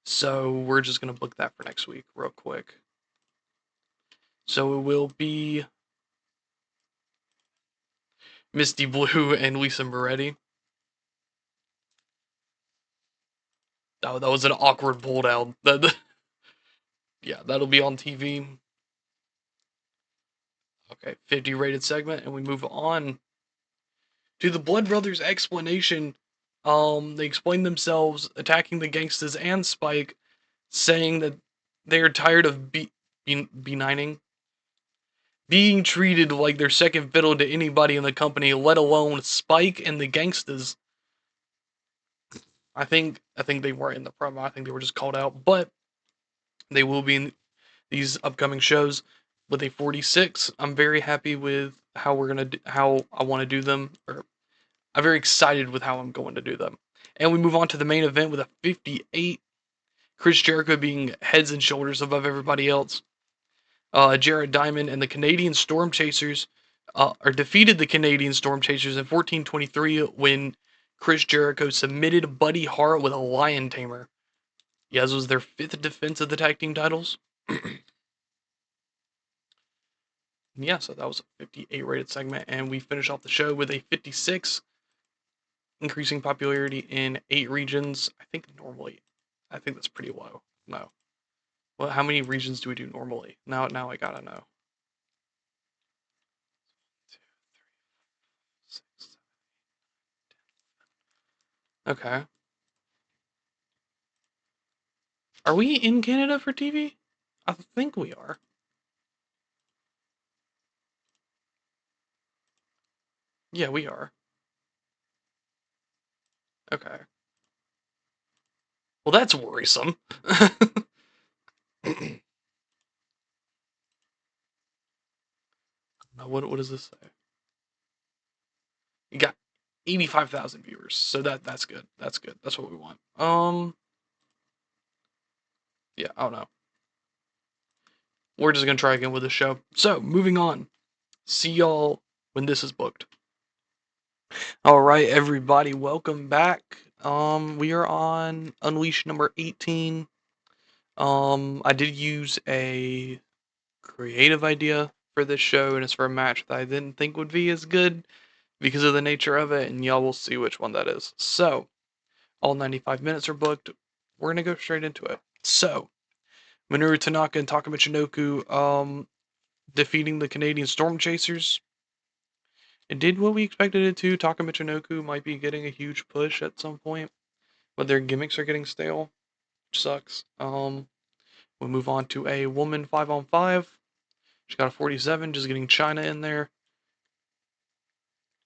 So we're just gonna book that for next week, real quick. So it will be Misty Blue and Lisa Moretti. Oh, that was an awkward pull down. Yeah, that'll be on TV. Okay, 50 rated segment, and we move on to the Blood Brothers explanation. They explain themselves attacking the Gangstas and Spike, saying that they are tired of B9ing, being treated like they're second fiddle to anybody in the company, let alone Spike and the Gangstas. I think they weren't in the promo. I think they were just called out, but they will be in these upcoming shows with a 46. I'm very happy with how how I want to do them, or I'm very excited with how I'm going to do them. And we move on to the main event with a 58. Chris Jericho being heads and shoulders above everybody else. Jared Diamond and the Canadian Storm Chasers or defeated the Canadian Storm Chasers in 1423 when Chris Jericho submitted Buddy Hart with a Lion Tamer. Yeah, this was their 5th defense of the tag team titles. Yeah, so that was a 58 rated segment, and we finish off the show with a 56, increasing popularity in 8 regions. I think that's pretty low. No. Well, how many regions do we do normally? Now I gotta know. 2, 3, 6, 7. Okay. Are we in Canada for TV? I think we are. Yeah, we are. Okay. Well, that's worrisome. What does this say? You got 85,000 viewers, so that's good. That's good. That's what we want. Yeah, I don't know. We're just gonna try again with the show. So, moving on. See y'all when this is booked. All right, everybody, welcome back. We are on Unleash number 18. I did use a creative idea for this show, and it's for a match that I didn't think would be as good because of the nature of it, and y'all will see which one that is. So, all 95 minutes are booked. We're gonna go straight into it. So, Minoru Tanaka and Taka Michinoku, defeating the Canadian Storm Chasers. It did what we expected it to. Taka Michinoku might be getting a huge push at some point, but their gimmicks are getting stale, which sucks. We'll move on to a woman 5-on-5. She got a 47, just getting China in there.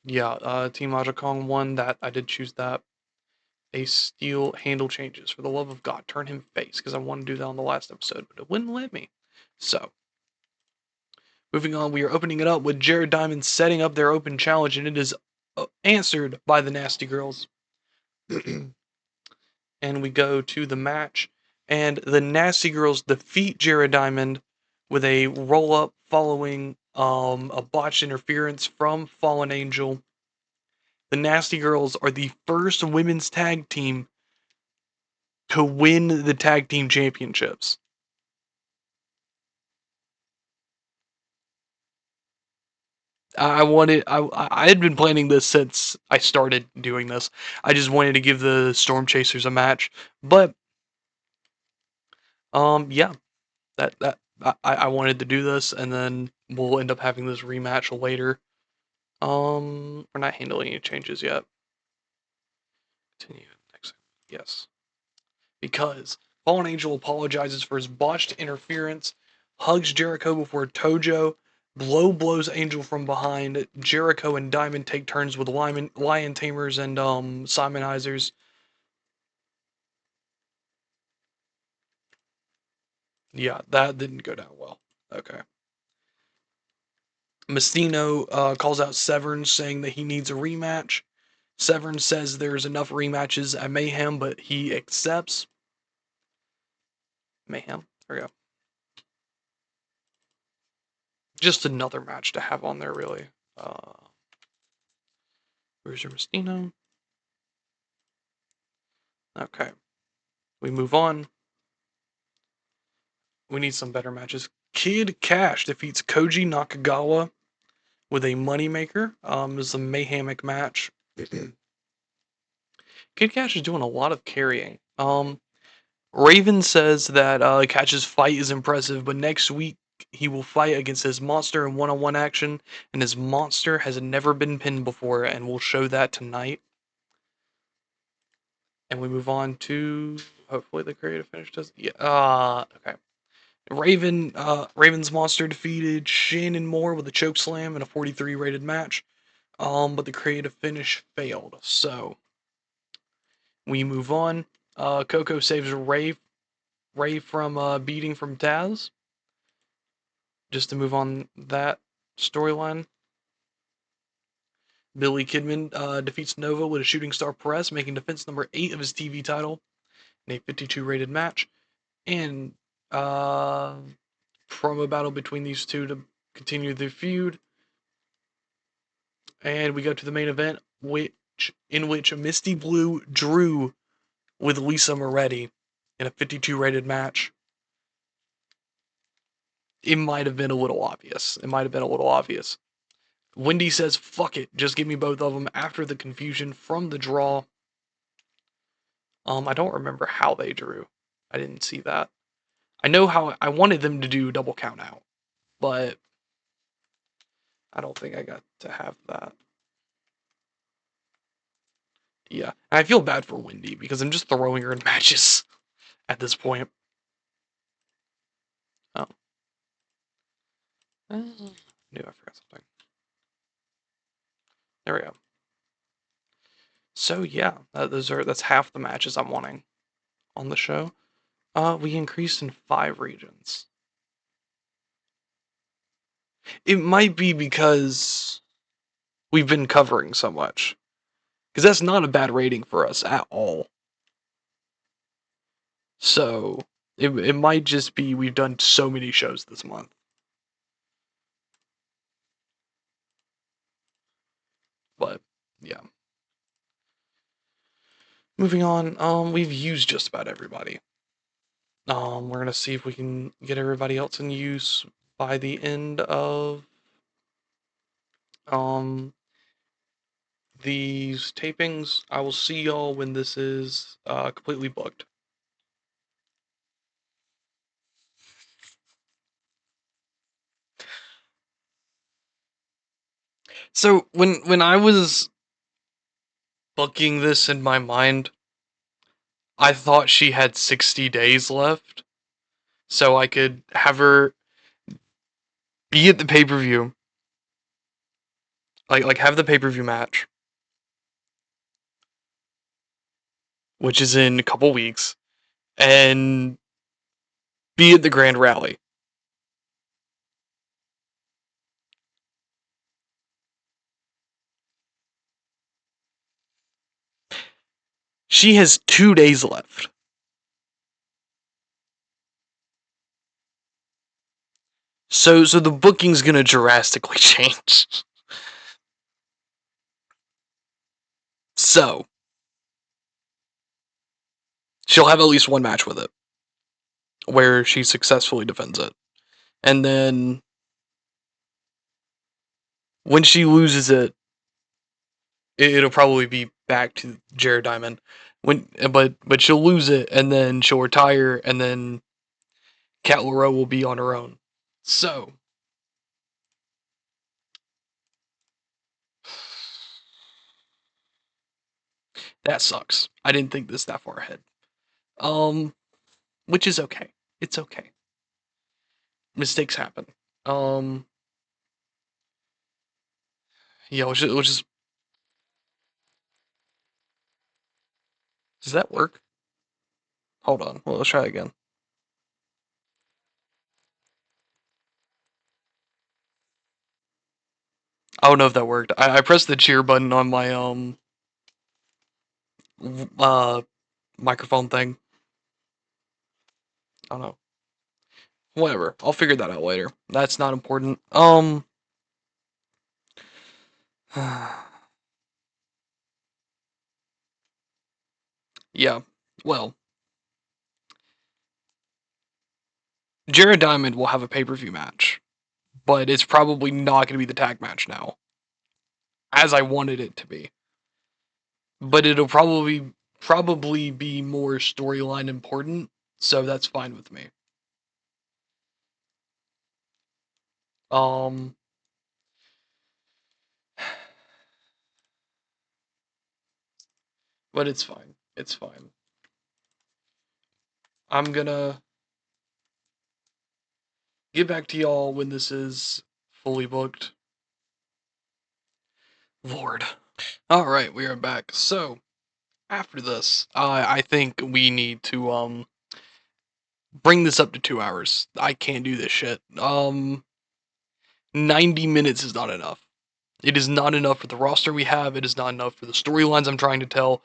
Yeah, Team Aja Kong won that. I did choose that. A steel handle changes. For the love of God, turn him face, because I wanted to do that on the last episode, but it wouldn't let me. So, moving on, we are opening it up with Jared Diamond setting up their open challenge, and it is answered by the Nasty Girls. And we go to the match, and the Nasty Girls defeat Jared Diamond with a roll up following a botched interference from Fallen Angel. The Nasty Girls are the first women's tag team to win the tag team championships. I had been planning this since I started doing this. I just wanted to give the Storm Chasers a match, but yeah, I wanted to do this, and then we'll end up having this rematch later. We're not handling any changes yet. Continue next. Yes, because Fallen Angel apologizes for his botched interference, hugs Jericho before Tojo, blows Angel from behind. Jericho and Diamond take turns with lion tamers and Simonizers. Yeah, that didn't go down well. Okay. Mastino calls out Severn, saying that he needs a rematch. Severn says there's enough rematches at Mayhem, but he accepts. Mayhem. There we go. Just another match to have on there, really. Where's your Mastino? Okay. We move on. We need some better matches. Kid Cash defeats Koji Nakagawa with a moneymaker. It's a Mayhemic match. Kid Cash is doing a lot of carrying. Raven says that Cash's fight is impressive, but next week he will fight against his monster in one-on-one action, and his monster has never been pinned before, and we'll show that tonight. And we move on to hopefully the creative finish does. Yeah. Okay. Raven's Monster defeated Shannon Moore with a choke slam in a 43 rated match. But the creative finish failed. So we move on. Coco saves Ray from beating from Taz. Just to move on that storyline. Billy Kidman defeats Nova with a shooting star press, making defense number 8 of his TV title in a 52 rated match. And promo battle between these two to continue the feud. And we go to the main event, in which Misty Blue drew with Lisa Moretti in a 52 rated match. It might have been a little obvious. Wendy says, fuck it, just give me both of them after the confusion from the draw. I don't remember how they drew. I didn't see that. I know how I wanted them to do double count out, but I don't think I got to have that. Yeah, and I feel bad for Wendy because I'm just throwing her in matches at this point. Oh. I knew I forgot something. There we go. So yeah, that's half the matches I'm wanting on the show. We increased in 5 regions. It might be because we've been covering so much. Because that's not a bad rating for us at all. So it might just be we've done so many shows this month. But yeah. Moving on, we've used just about everybody. We're gonna see if we can get everybody else in use by the end of these tapings. I will see y'all when this is completely booked. So when I was booking this in my mind, I thought she had 60 days left, so I could have her be at the pay-per-view, like have the pay-per-view match, which is in a couple weeks, and be at the Grand Rally. She has 2 days left. So the booking's gonna drastically change. So she'll have at least one match with it, where she successfully defends it. And then when she loses it, it'll probably be back to Jared Diamond. But she'll lose it and then she'll retire and then Kat LaRoe will be on her own. So that sucks. I didn't think this that far ahead. Which is okay. It's okay. Mistakes happen. Yeah, we'll just does that work? Hold on. Well, let's try again. I don't know if that worked. I pressed the cheer button on my uh microphone thing. I don't know. Whatever. I'll figure that out later. That's not important. Yeah. Well, Jared Diamond will have a pay-per-view match, but it's probably not going to be the tag match now, as I wanted it to be. But it'll probably be more storyline important, so that's fine with me. Um, but it's fine. It's fine. I'm gonna get back to y'all when this is fully booked. Lord. Alright, we are back. So, after this, I think we need to, bring this up to 2 hours. I can't do this shit. 90 minutes is not enough. It is not enough for the roster we have. It is not enough for the storylines I'm trying to tell.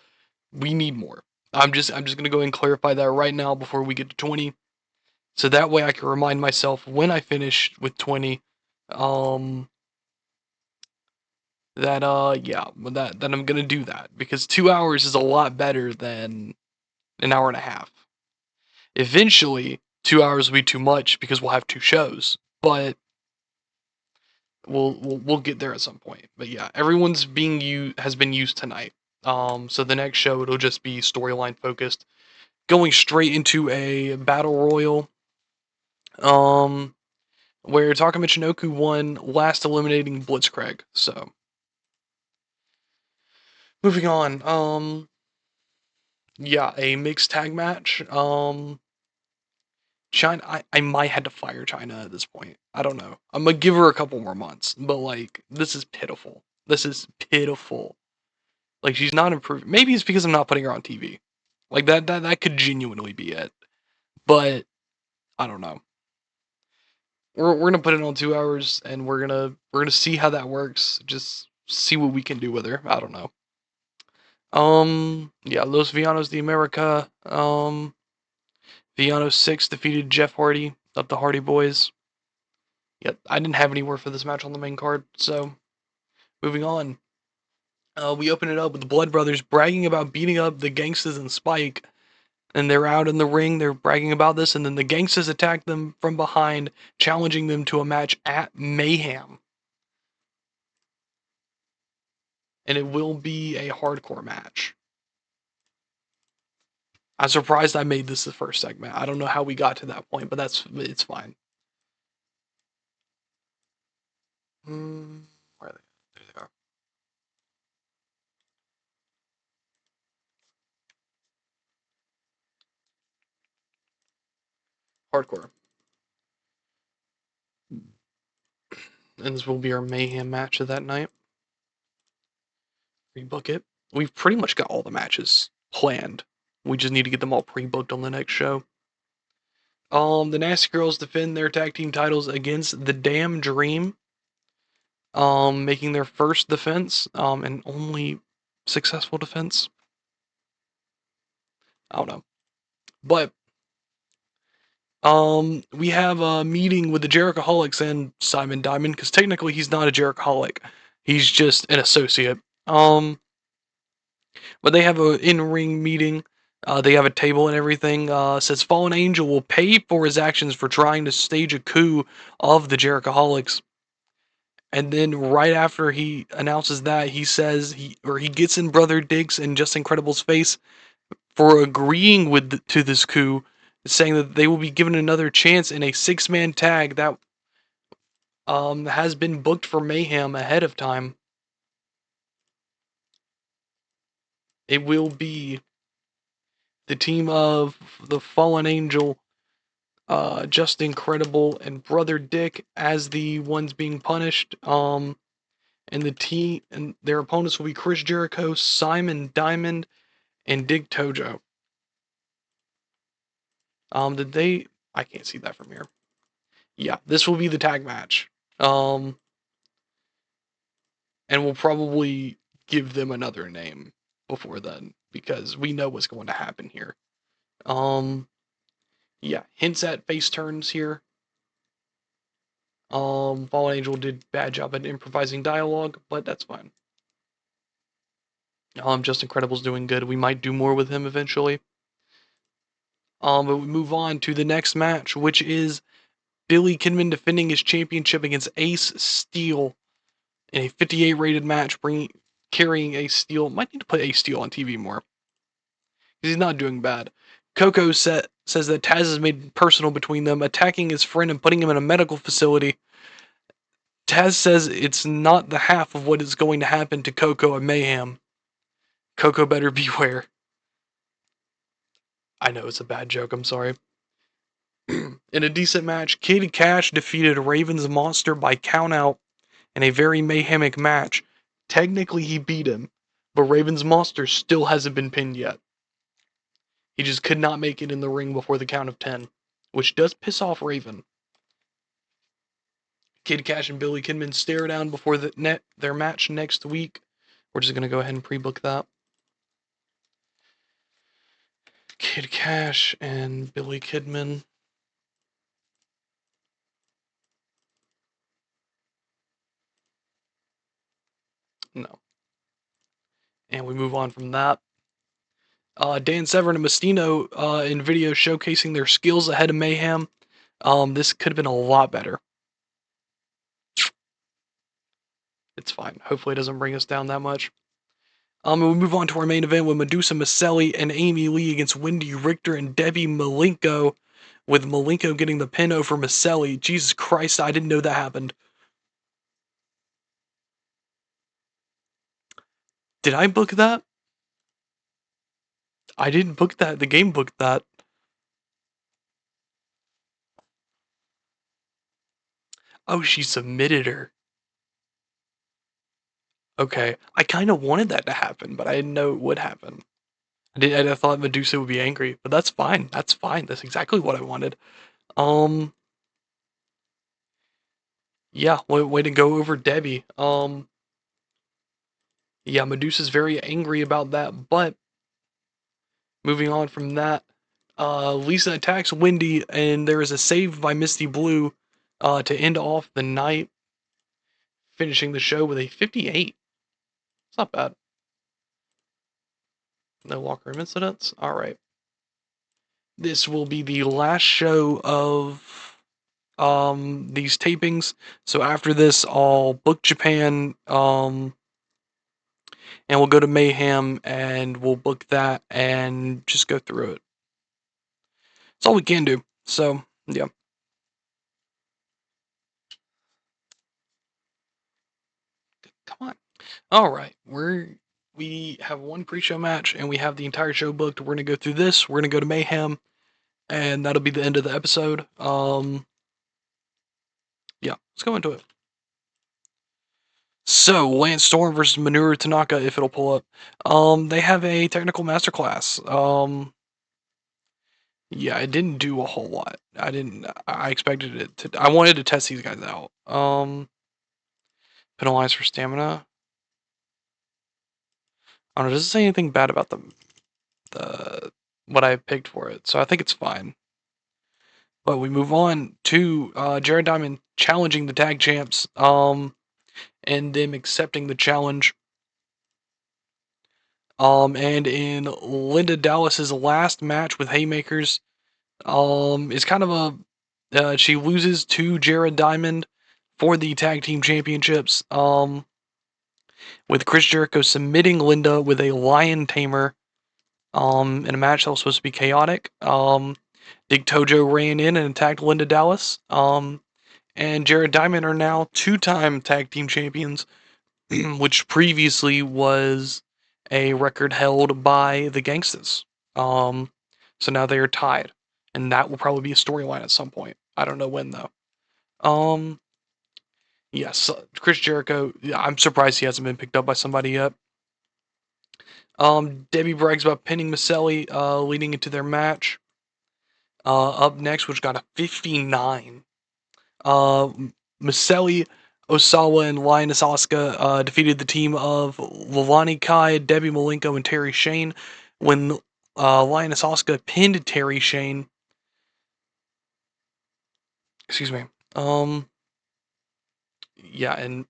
We need more. I'm just gonna go and clarify that right now before we get to 20. So that way I can remind myself when I finish with 20, um, that I'm gonna do that. Because 2 hours is a lot better than an hour and a half. Eventually, 2 hours will be too much because we'll have 2 shows. But we'll get there at some point. But yeah, everyone's has been used tonight. So the next show it'll just be storyline focused, going straight into a battle royal. Where Taka Michinoku won, last eliminating Blitzcrank. So moving on. Yeah, a mixed tag match. China, I might have to fire China at this point. I don't know. I'm gonna give her a couple more months, but like this is pitiful. This is pitiful. Like she's not improving. Maybe it's because I'm not putting her on TV. Like that could genuinely be it. But I don't know. We're gonna put it on 2 hours, and we're gonna see how that works. Just see what we can do with her. I don't know. Yeah, Los Villanos de America. Villano 6 defeated Jeff Hardy of the Hardy Boys. Yep, I didn't have anywhere for this match on the main card, so moving on. We open it up with the Blood Brothers bragging about beating up the Gangsters and Spike, and they're out in the ring, they're bragging about this, and then the Gangsters attack them from behind, challenging them to a match at Mayhem. And it will be a hardcore match. I'm surprised I made this the first segment. I don't know how we got to that point, but it's fine. Where are they? There they are. Hardcore. And this will be our Mayhem match of that night. Rebook it. We've pretty much got all the matches planned. We just need to get them all pre-booked on the next show. The Nasty Girls defend their tag team titles against the Damn Dream. Making their first defense, and only successful defense. I don't know. But we have a meeting with the Jerichoholics and Simon Diamond, because technically he's not a Jerichoholic. He's just an associate. But they have an in-ring meeting. They have a table and everything. Says Fallen Angel will pay for his actions for trying to stage a coup of the Jerichoholics. And then right after he announces that, he says he gets in Brother Diggs and Just Incredible's face for agreeing to this coup, saying that they will be given another chance in a 6-man tag that has been booked for Mayhem ahead of time. It will be the team of the Fallen Angel, Just Incredible, and Brother Dick as the ones being punished. And the team and their opponents will be Chris Jericho, Simon Diamond, and Dig Tojo. Did they? I can't see that from here. Yeah, this will be the tag match. And we'll probably give them another name before then, because we know what's going to happen here. Yeah, hints at face turns here. Fallen Angel did bad job at improvising dialogue, but that's fine. Just Incredible's doing good. We might do more with him eventually. But we move on to the next match, which is Billy Kidman defending his championship against Ace Steel in a 58 rated match, carrying Ace Steel. Might need to put Ace Steel on TV more, because he's not doing bad. Coco says that Taz has made personal between them, attacking his friend and putting him in a medical facility. Taz says it's not the half of what is going to happen to Coco at Mayhem. Coco better beware. I know it's a bad joke, I'm sorry. In a decent match, Kid Cash defeated Raven's Monster by countout in a very mayhemic match. Technically, he beat him, but Raven's Monster still hasn't been pinned yet. He just could not make it in the ring before the count of 10, which does piss off Raven. Kid Cash and Billy Kidman stare down before their match next week. We're just going to go ahead and pre-book that. Kid Cash and Billy Kidman. No. And we move on from that. Dan Severn and Mastino in video showcasing their skills ahead of Mayhem. This could have been a lot better. It's fine. Hopefully it doesn't bring us down that much. And we move on to our main event with Medusa Maselli and Amy Lee against Wendy Richter and Debbie Malenko, with Malenko getting the pin over Maselli. Jesus Christ, I didn't know that happened. Did I book that? I didn't book that. The game booked that. Oh, she submitted her. Okay. I kind of wanted that to happen, but I didn't know it would happen. I thought Medusa would be angry, but that's fine. That's fine. That's exactly what I wanted. Yeah, way to go over Debbie. Yeah, Medusa's very angry about that, but moving on from that, Lisa attacks Wendy, and there is a save by Misty Blue to end off the night, finishing the show with a 58. It's not bad. No locker room incidents. All right. This will be the last show of these tapings. So after this, I'll book Japan, and we'll go to Mayhem, and we'll book that, and just go through it. That's all we can do. So yeah. Come on. All right, we have one pre-show match, and we have the entire show booked. We're gonna go through this. We're gonna go to Mayhem, and that'll be the end of the episode. Yeah, let's go into it. So, Lance Storm versus Minoru Tanaka, if it'll pull up. They have a technical masterclass. Yeah, it didn't do a whole lot. I expected it to. I wanted to test these guys out. Penalized for stamina. I don't know. Does it say anything bad about the what I picked for it? So I think it's fine. But we move on to Jared Diamond challenging the tag champs. And them accepting the challenge. And in Linda Dallas's last match with Haymakers, is kind of she loses to Jared Diamond for the tag team championships. With Chris Jericho submitting Linda with a lion tamer. In a match that was supposed to be chaotic. Big Tojo ran in and attacked Linda Dallas. And Jared Diamond are now 2-time tag team champions, which previously was a record held by the Gangstas. So now they are tied, and that will probably be a storyline at some point. I don't know when though. Yes, Chris Jericho. I'm surprised he hasn't been picked up by somebody yet. Debbie brags about pinning Maselli, leading into their match. Up next, which got a 59. Maselli, Osawa, and Lioness Asuka defeated the team of Lalani Kai, Debbie Malenko, and Terry Shane when Lioness Asuka pinned Terry Shane. Excuse me. Yeah, and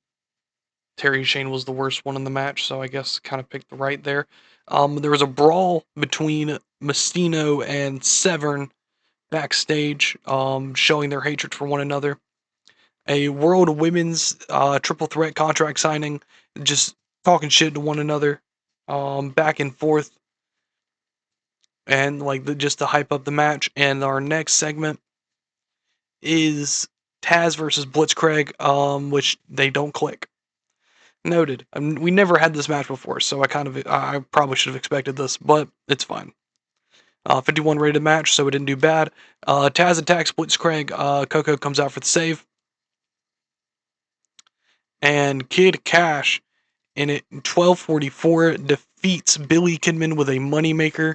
Terry Shane was the worst one in the match, so I guess kind of picked the right there. There was a brawl between Mastino and Severn backstage, showing their hatred for one another. A World Women's Triple Threat contract signing, just talking shit to one another, back and forth, and just to hype up the match. And our next segment is Taz versus Blitzkrieg, which they don't click. Noted. We never had this match before, so I probably should have expected this, but it's fine. 51 rated match, so it didn't do bad. Taz attacks Blitzcrank. Coco comes out for the save. And Kid Cash in it 12:44 defeats Billy Kidman with a moneymaker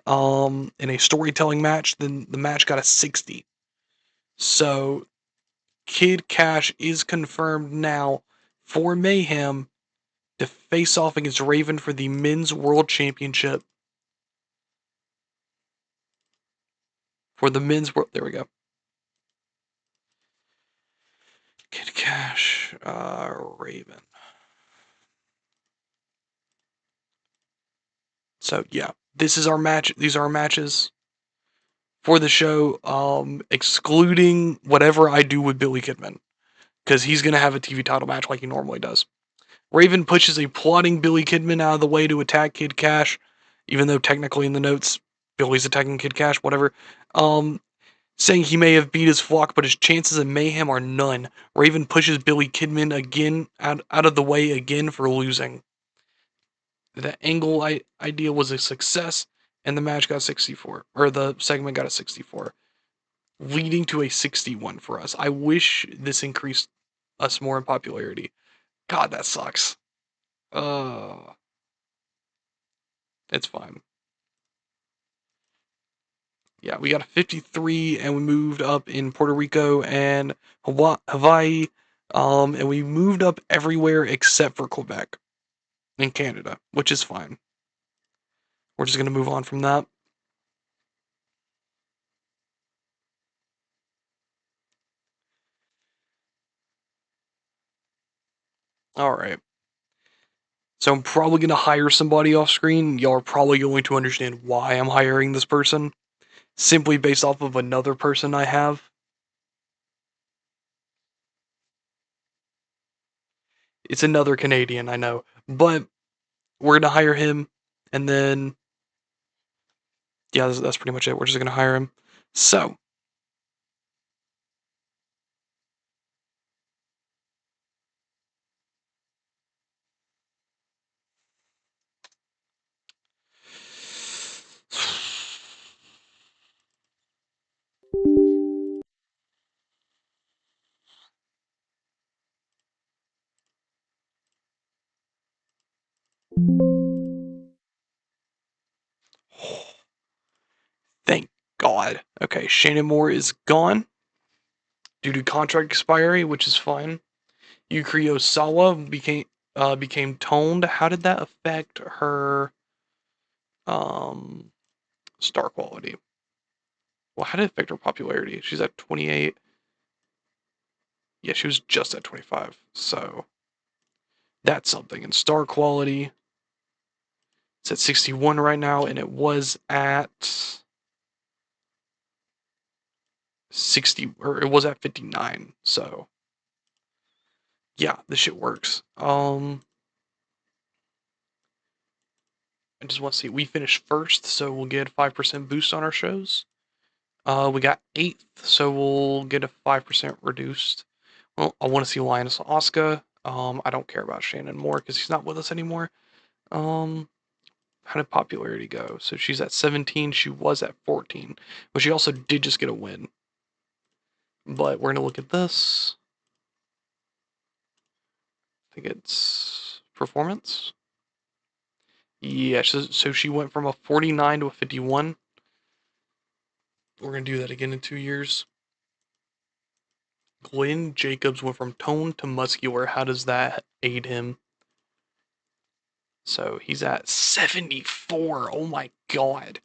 in a storytelling match. Then the match got a 60. So Kid Cash is confirmed now for Mayhem to face off against Raven for the Men's World Championship. For the Men's World, there we go. Kid Cash, Raven. So yeah, this is our match. These are our matches for the show, excluding whatever I do with Billy Kidman, because he's gonna have a TV title match like he normally does. Raven pushes a plotting Billy Kidman out of the way to attack Kid Cash, even though technically in the notes Billy's attacking Kid Cash, whatever. Saying he may have beat his flock, but his chances of mayhem are none. Raven pushes Billy Kidman again out of the way again for losing. The angle idea was a success, and the match got 64, or the segment got a 64, leading to a 61 for us. I wish this increased us more in popularity. God, that sucks. It's fine. Yeah, we got a 53, and we moved up in Puerto Rico and Hawaii, and we moved up everywhere except for Quebec and Canada, which is fine. We're just gonna move on from that. All right. So I'm probably gonna hire somebody off screen. Y'all are probably going to understand why I'm hiring this person, simply based off of another person I have. It's another Canadian, I know, but we're gonna hire him, and then yeah, that's pretty much it. We're just gonna hire him. So thank God. Okay, Shannon Moore is gone due to contract expiry, which is fine. Yukari Osawa became toned. How did that affect her um star quality? Well, how did it affect her popularity? She's at 28. Yeah, she was just at 25. So that's something. And star quality, it's at 61 right now, and it was at 60, or it was at 59. So yeah, this shit works. I just want to see. We finished first, so we'll get a 5% boost on our shows. We got 8th, so we'll get a 5% reduced. Well, I want to see Linus Oscar. I don't care about Shannon Moore because he's not with us anymore. How did popularity go? So she's at 17. She was at 14, but she also did just get a win. But we're gonna look at this. I think it's performance. Yeah, so she went from a 49 to a 51. We're gonna do that again in 2 years. Glenn Jacobs went from toned to muscular. How does that aid him? So he's at 74. Oh my god.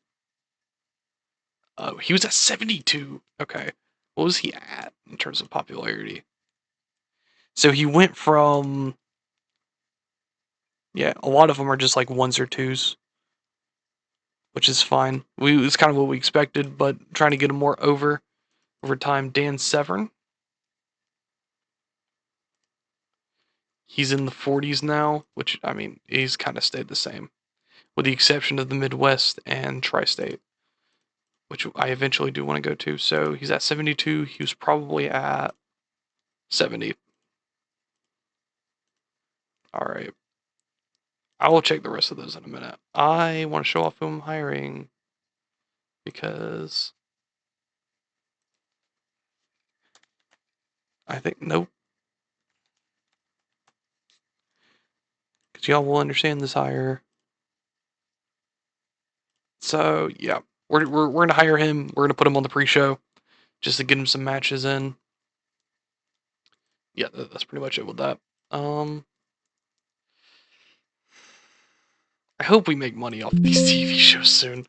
Oh, he was at 72. Okay. What was he at in terms of popularity? So he went from, yeah, a lot of them are just like ones or twos, which is fine. It's kind of what we expected, but trying to get him more over time. Dan Severn, he's in the 40s now, which I mean, he's kind of stayed the same, with the exception of the Midwest and Tri-State, which I eventually do want to go to. So he's at 72. He was probably at 70. All right. I will check the rest of those in a minute. I want to show off who I'm hiring. because I think nope. Because y'all will understand this hire. So yeah, we're gonna hire him. We're gonna put him on the pre-show just to get him some matches in. Yeah, that's pretty much it with that. Um, I hope we make money off of these TV shows soon.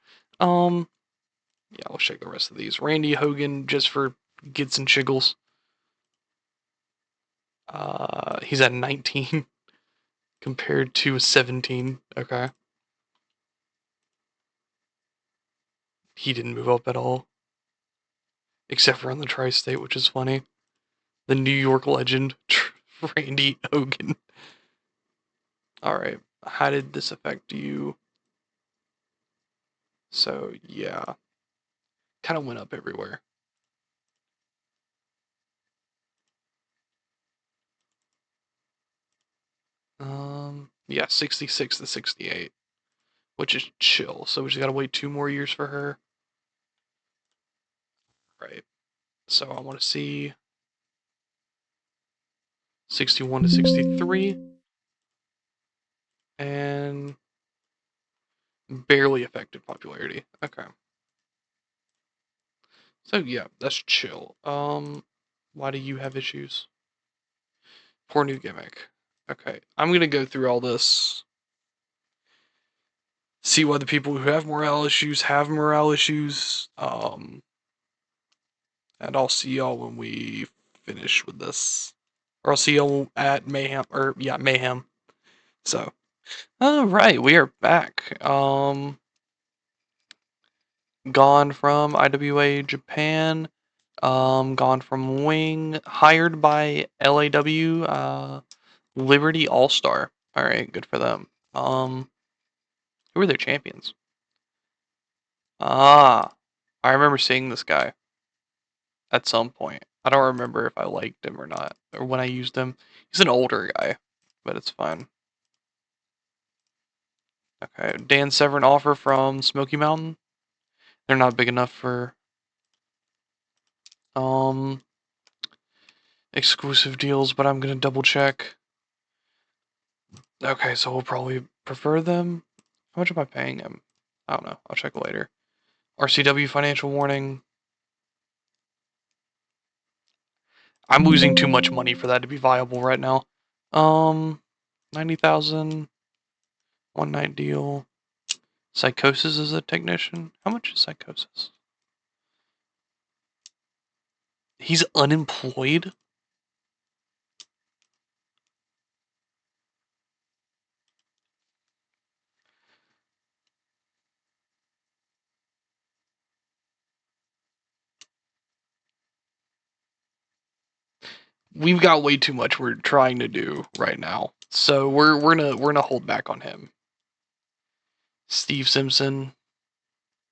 Yeah, I'll check the rest of these. Randy Hogan, just for gets and chiggles. He's at 19 compared to a 17. Okay, he didn't move up at all, except for on the tri-state, which is funny. The New York legend, Randy Hogan. All right, how did this affect you? So yeah, kind of went up everywhere. Yeah, 66 to 68, which is chill. So we just gotta wait 2 more years for her. Right. So I want to see 61 to 63, and barely affected popularity. Okay. So yeah, that's chill. Why do you have issues? Poor new gimmick. Okay, I'm gonna go through all this, see why the people who have morale issues have morale issues. And I'll see y'all when we finish with this, or I'll see y'all at Mayhem, or yeah, Mayhem. So, all right, we are back. Gone from IWA Japan. Gone from Wing, hired by LAW, Liberty All Star. All right, good for them. Who are their champions? Ah, I remember seeing this guy at some point. I don't remember if I liked him or not, or when I used him. He's an older guy, but it's fine. Okay, Dan Severn offer from Smoky Mountain. They're not big enough for um exclusive deals, but I'm gonna double check. Okay, so we'll probably prefer them. How much am I paying him? I don't know. I'll check later. RCW financial warning. I'm losing too much money for that to be viable right now. 90,000. One night deal. Psychosis is a technician. How much is Psychosis? He's unemployed? We've got way too much we're trying to do right now. So we're gonna hold back on him. Steve Simpson.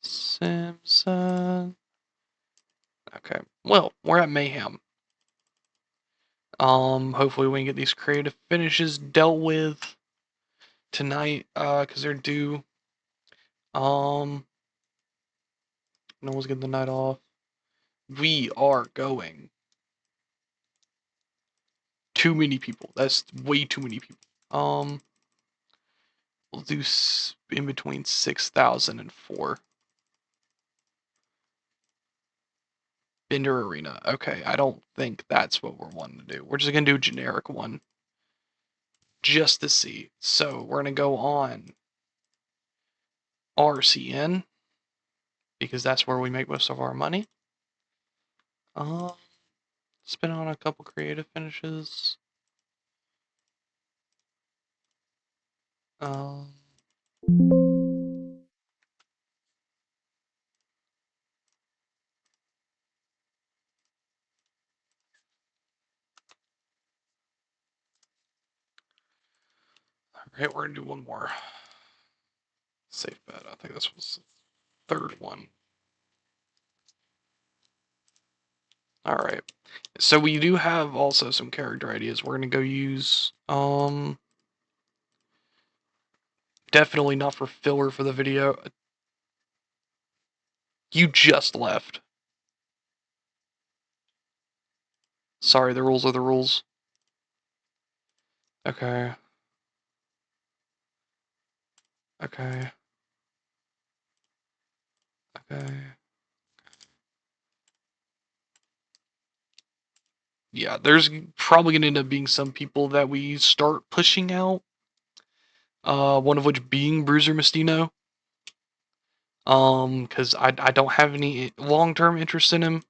Simpson. Okay. Well, we're at Mayhem. Hopefully we can get these creative finishes dealt with tonight, because they're due. No one's getting the night off. We are going. Too many people. That's way too many people. We'll do in between 6,000 and 4. Bender Arena. Okay, I don't think that's what we're wanting to do. We're just gonna do a generic one. Just to see. So we're gonna go on RCN, because that's where we make most of our money. Spin on a couple creative finishes. Um, Alright, we're gonna do one more. Safe bet. I think this was the third one. Alright. So we do have also some character ideas. We're gonna go use definitely not for filler for the video. You just left. Sorry, the rules are the rules. Okay. Okay. Okay. Yeah, there's probably gonna end up being some people that we start pushing out. One of which being Bruiser Mastino. Because I don't have any long term interest in him.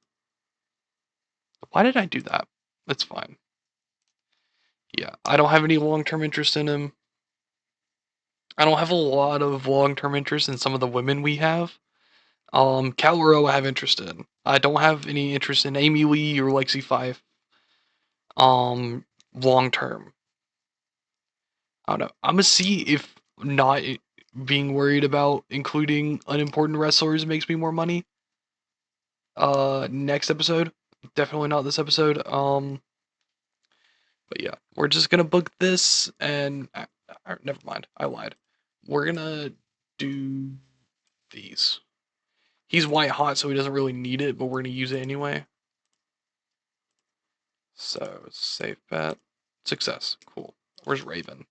Why did I do that? That's fine. Yeah, I don't have any long term interest in him. I don't have a lot of long term interest in some of the women we have. Calero I have interest in. I don't have any interest in Amy Lee or Lexi Fife. Long term. I don't know. I'm gonna see if not being worried about including unimportant wrestlers makes me more money. Next episode. Definitely not this episode. But yeah, we're just gonna book this and never mind. I lied. We're gonna do these. He's white hot, so he doesn't really need it, but we're gonna use it anyway. So safe bet. Success. Cool. Where's Raven?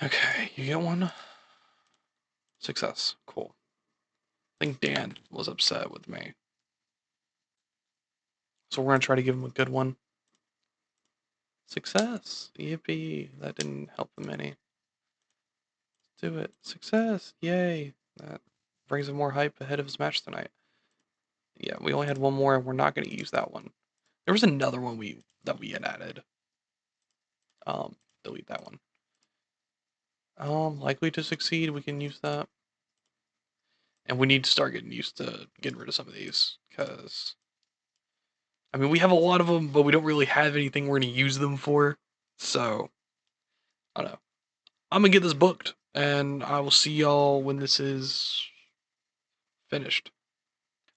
Okay, you get one. Success. Cool. I think Dan was upset with me. So we're gonna try to give him a good one. Success. Yippee. That didn't help him any. Do it. Success. Yay. That brings him more hype ahead of his match tonight. Yeah, we only had one more and we're not gonna use that one. There was another one that we had added. Delete that one. Likely to succeed, we can use that. And we need to start getting used to getting rid of some of these, because I mean, we have a lot of them, but we don't really have anything we're going to use them for. So, I don't know. I'm going to get this booked, and I will see y'all when this is finished.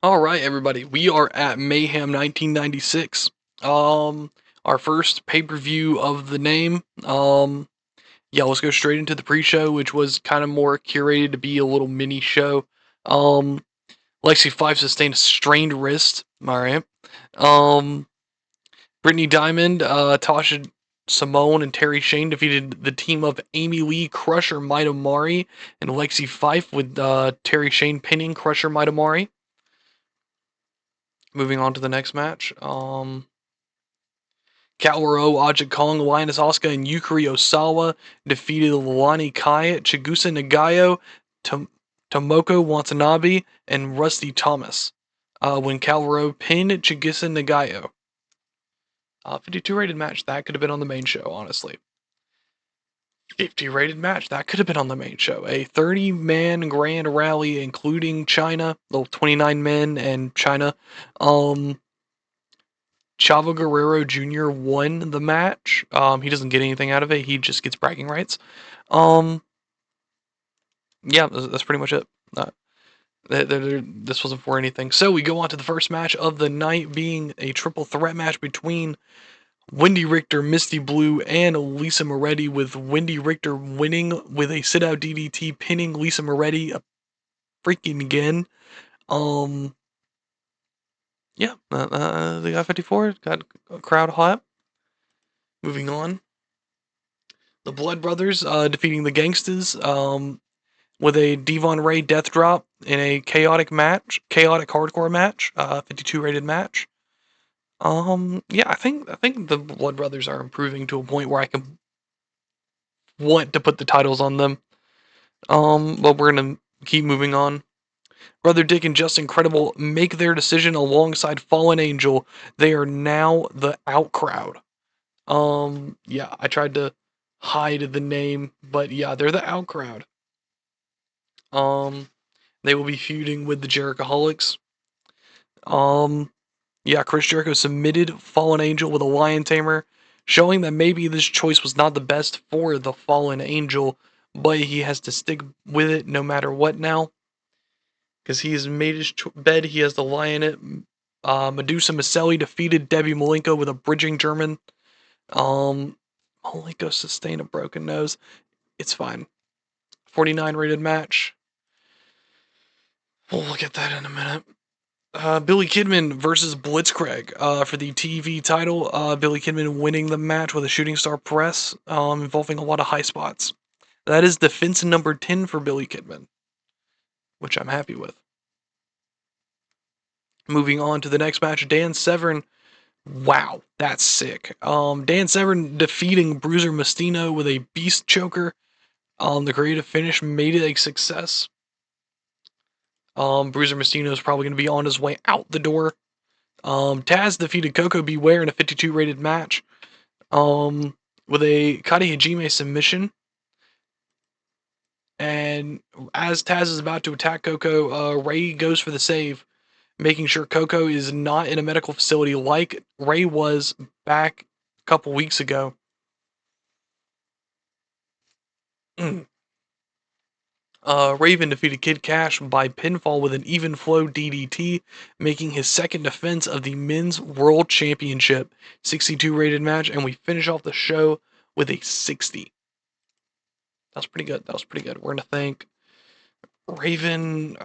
All right, everybody. We are at Mayhem 1996. Our first pay-per-view of the name. Yeah, let's go straight into the pre-show, which was kind of more curated to be a little mini show. Lexi Five sustained a strained wrist. All right. Brittany Diamond, Tasha Simone, and Terry Shane defeated the team of Amy Lee, Crusher, Maida Mari, and Lexi Fife, with Terry Shane pinning Crusher, Maida Mari. Moving on to the next match. Kaoru, Aja Kong, Linus Asuka, and Yukari Osawa defeated Lani Kai, Chigusa Nagayo, Tomoko Watanabe, and Rusty Thomas. When Kaoru pinned Chigusa Nagayo. 52 rated match. That could have been on the main show, honestly. 50 rated match. That could have been on the main show. A 30-man grand rally, including China. Well, 29 men and China. Chavo Guerrero Jr. won the match. He doesn't get anything out of it. He just gets bragging rights. Yeah, that's pretty much it. This wasn't for anything. So we go on to the first match of the night, being a triple threat match between Wendy Richter, Misty Blue, and Lisa Moretti, with Wendy Richter winning with a sit-out DDT, pinning Lisa Moretti freaking again. Yeah, they got 54, got a crowd hot. Moving on. The Blood Brothers defeating the Gangstas with a Devon Ray death drop in a chaotic hardcore match, 52 rated match. Yeah, I think the Blood Brothers are improving to a point where I can want to put the titles on them. But we're gonna keep moving on. Brother Dick and Just Incredible make their decision alongside Fallen Angel. They are now the Out Crowd. Yeah, I tried to hide the name, but yeah, they're the Out Crowd. They will be feuding with the Jerichoholics. Yeah, Chris Jericho submitted Fallen Angel with a Lion Tamer, showing that maybe this choice was not the best for the Fallen Angel, but he has to stick with it no matter what now. Because he has made his bed, he has to lie in it. Medusa Maselli defeated Debbie Malenko with a bridging German. Malenko sustained a broken nose. It's fine. 49 rated match. We'll look at that in a minute. Billy Kidman versus Blitzkrieg for the TV title. Billy Kidman winning the match with a shooting star press involving a lot of high spots. That is defense number 10 for Billy Kidman, which I'm happy with. Moving on to the next match, Dan Severn. Wow, that's sick. Dan Severn defeating Bruiser Mastino with a beast choker. The creative finish made it a success. Bruiser Mastino is probably going to be on his way out the door. Taz defeated Koko Beware in a 52 rated match. With a Kari Hajime submission. And as Taz is about to attack Koko, Ray goes for the save, making sure Koko is not in a medical facility like Ray was back a couple weeks ago. Raven defeated Kid Cash by pinfall with an even flow DDT, making his second defense of the Men's World Championship. 62 rated match, and we finish off the show with a 60. That was pretty good. We're going to thank Raven,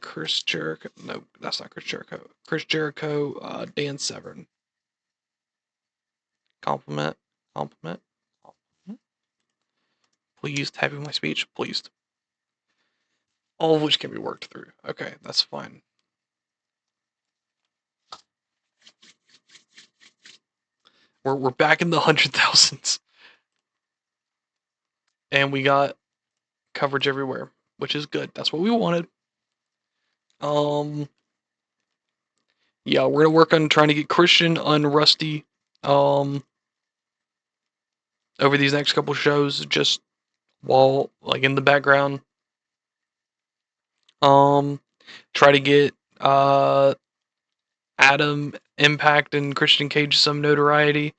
Chris Jericho. No, that's not Chris Jericho. Chris Jericho, Dan Severn. Compliment. Pleased. Happy with my speech. Pleased. All of which can be worked through. Okay, that's fine. We're back in the 100,000s. And we got coverage everywhere, which is good. That's what we wanted. Yeah, we're gonna work on trying to get Christian on Rusty over these next couple shows, just while like in the background. Try to get Adam, Impact, and Christian Cage some notoriety.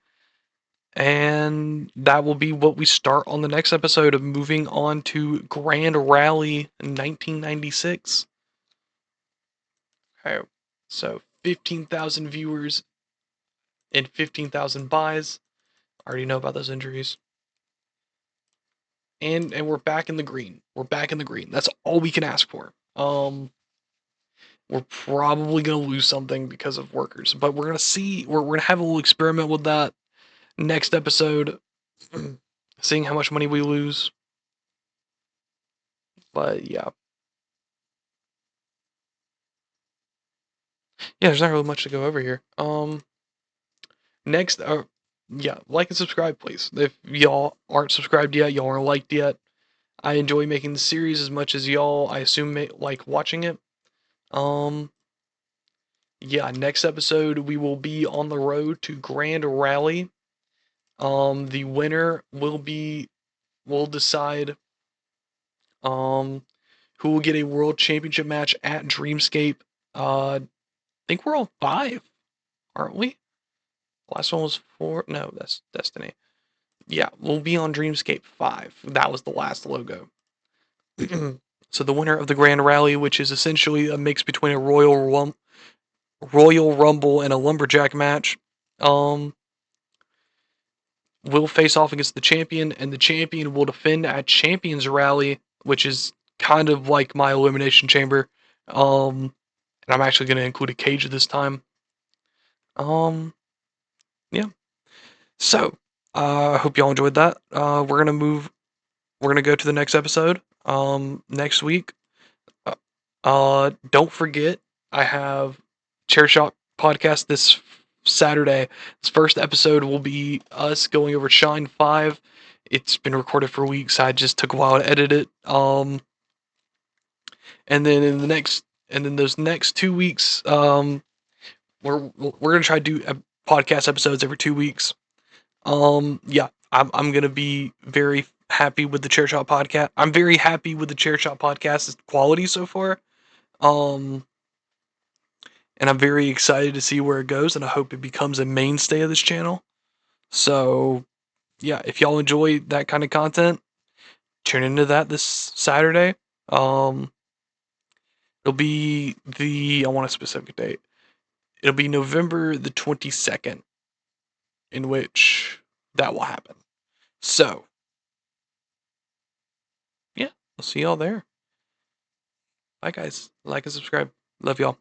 And that will be what we start on the next episode of moving on to Grand Rally 1996. Okay, so 15,000 viewers and 15,000 buys. I already know about those injuries. And we're back in the green. That's all we can ask for. We're probably gonna lose something because of workers, but we're gonna see. We're gonna have a little experiment with that next episode, seeing how much money we lose. But yeah, there's not really much to go over here. Next, yeah, like and subscribe, please. If y'all aren't subscribed yet, y'all aren't liked yet. I enjoy making the series as much as y'all, I assume, like watching it. Yeah, next episode we will be on the road to Grand Rally. The winner will decide who will get a world championship match at Dreamscape. I think we're on 5, aren't we? Last one was 4. No, that's Destiny. Yeah, we'll be on Dreamscape 5. That was the last logo. So the winner of the Grand Rally, which is essentially a mix between a Royal Rumble and a Lumberjack match, will face off against the champion, and the champion will defend at Champions Rally, which is kind of like my Elimination Chamber. And I'm actually going to include a cage this time. Yeah. So, I hope y'all enjoyed that. We're gonna go to the next episode. Next week. Don't forget, I have Chair Shot podcast this Saturday. This first episode will be us going over Shine 5. It's been recorded for weeks. I just took a while to edit it. And then those next 2 weeks, we're gonna try to do podcast episodes every 2 weeks. Yeah, I'm gonna be very happy with the Chair Shot podcast. I'm very happy with the Chair Shot podcast's quality so far. And I'm very excited to see where it goes, and I hope it becomes a mainstay of this channel. So, yeah, if y'all enjoy that kind of content, tune into that this Saturday. It'll be I want a specific date. It'll be November the 22nd, in which that will happen. So, yeah, I'll see y'all there. Bye, guys. Like and subscribe. Love y'all.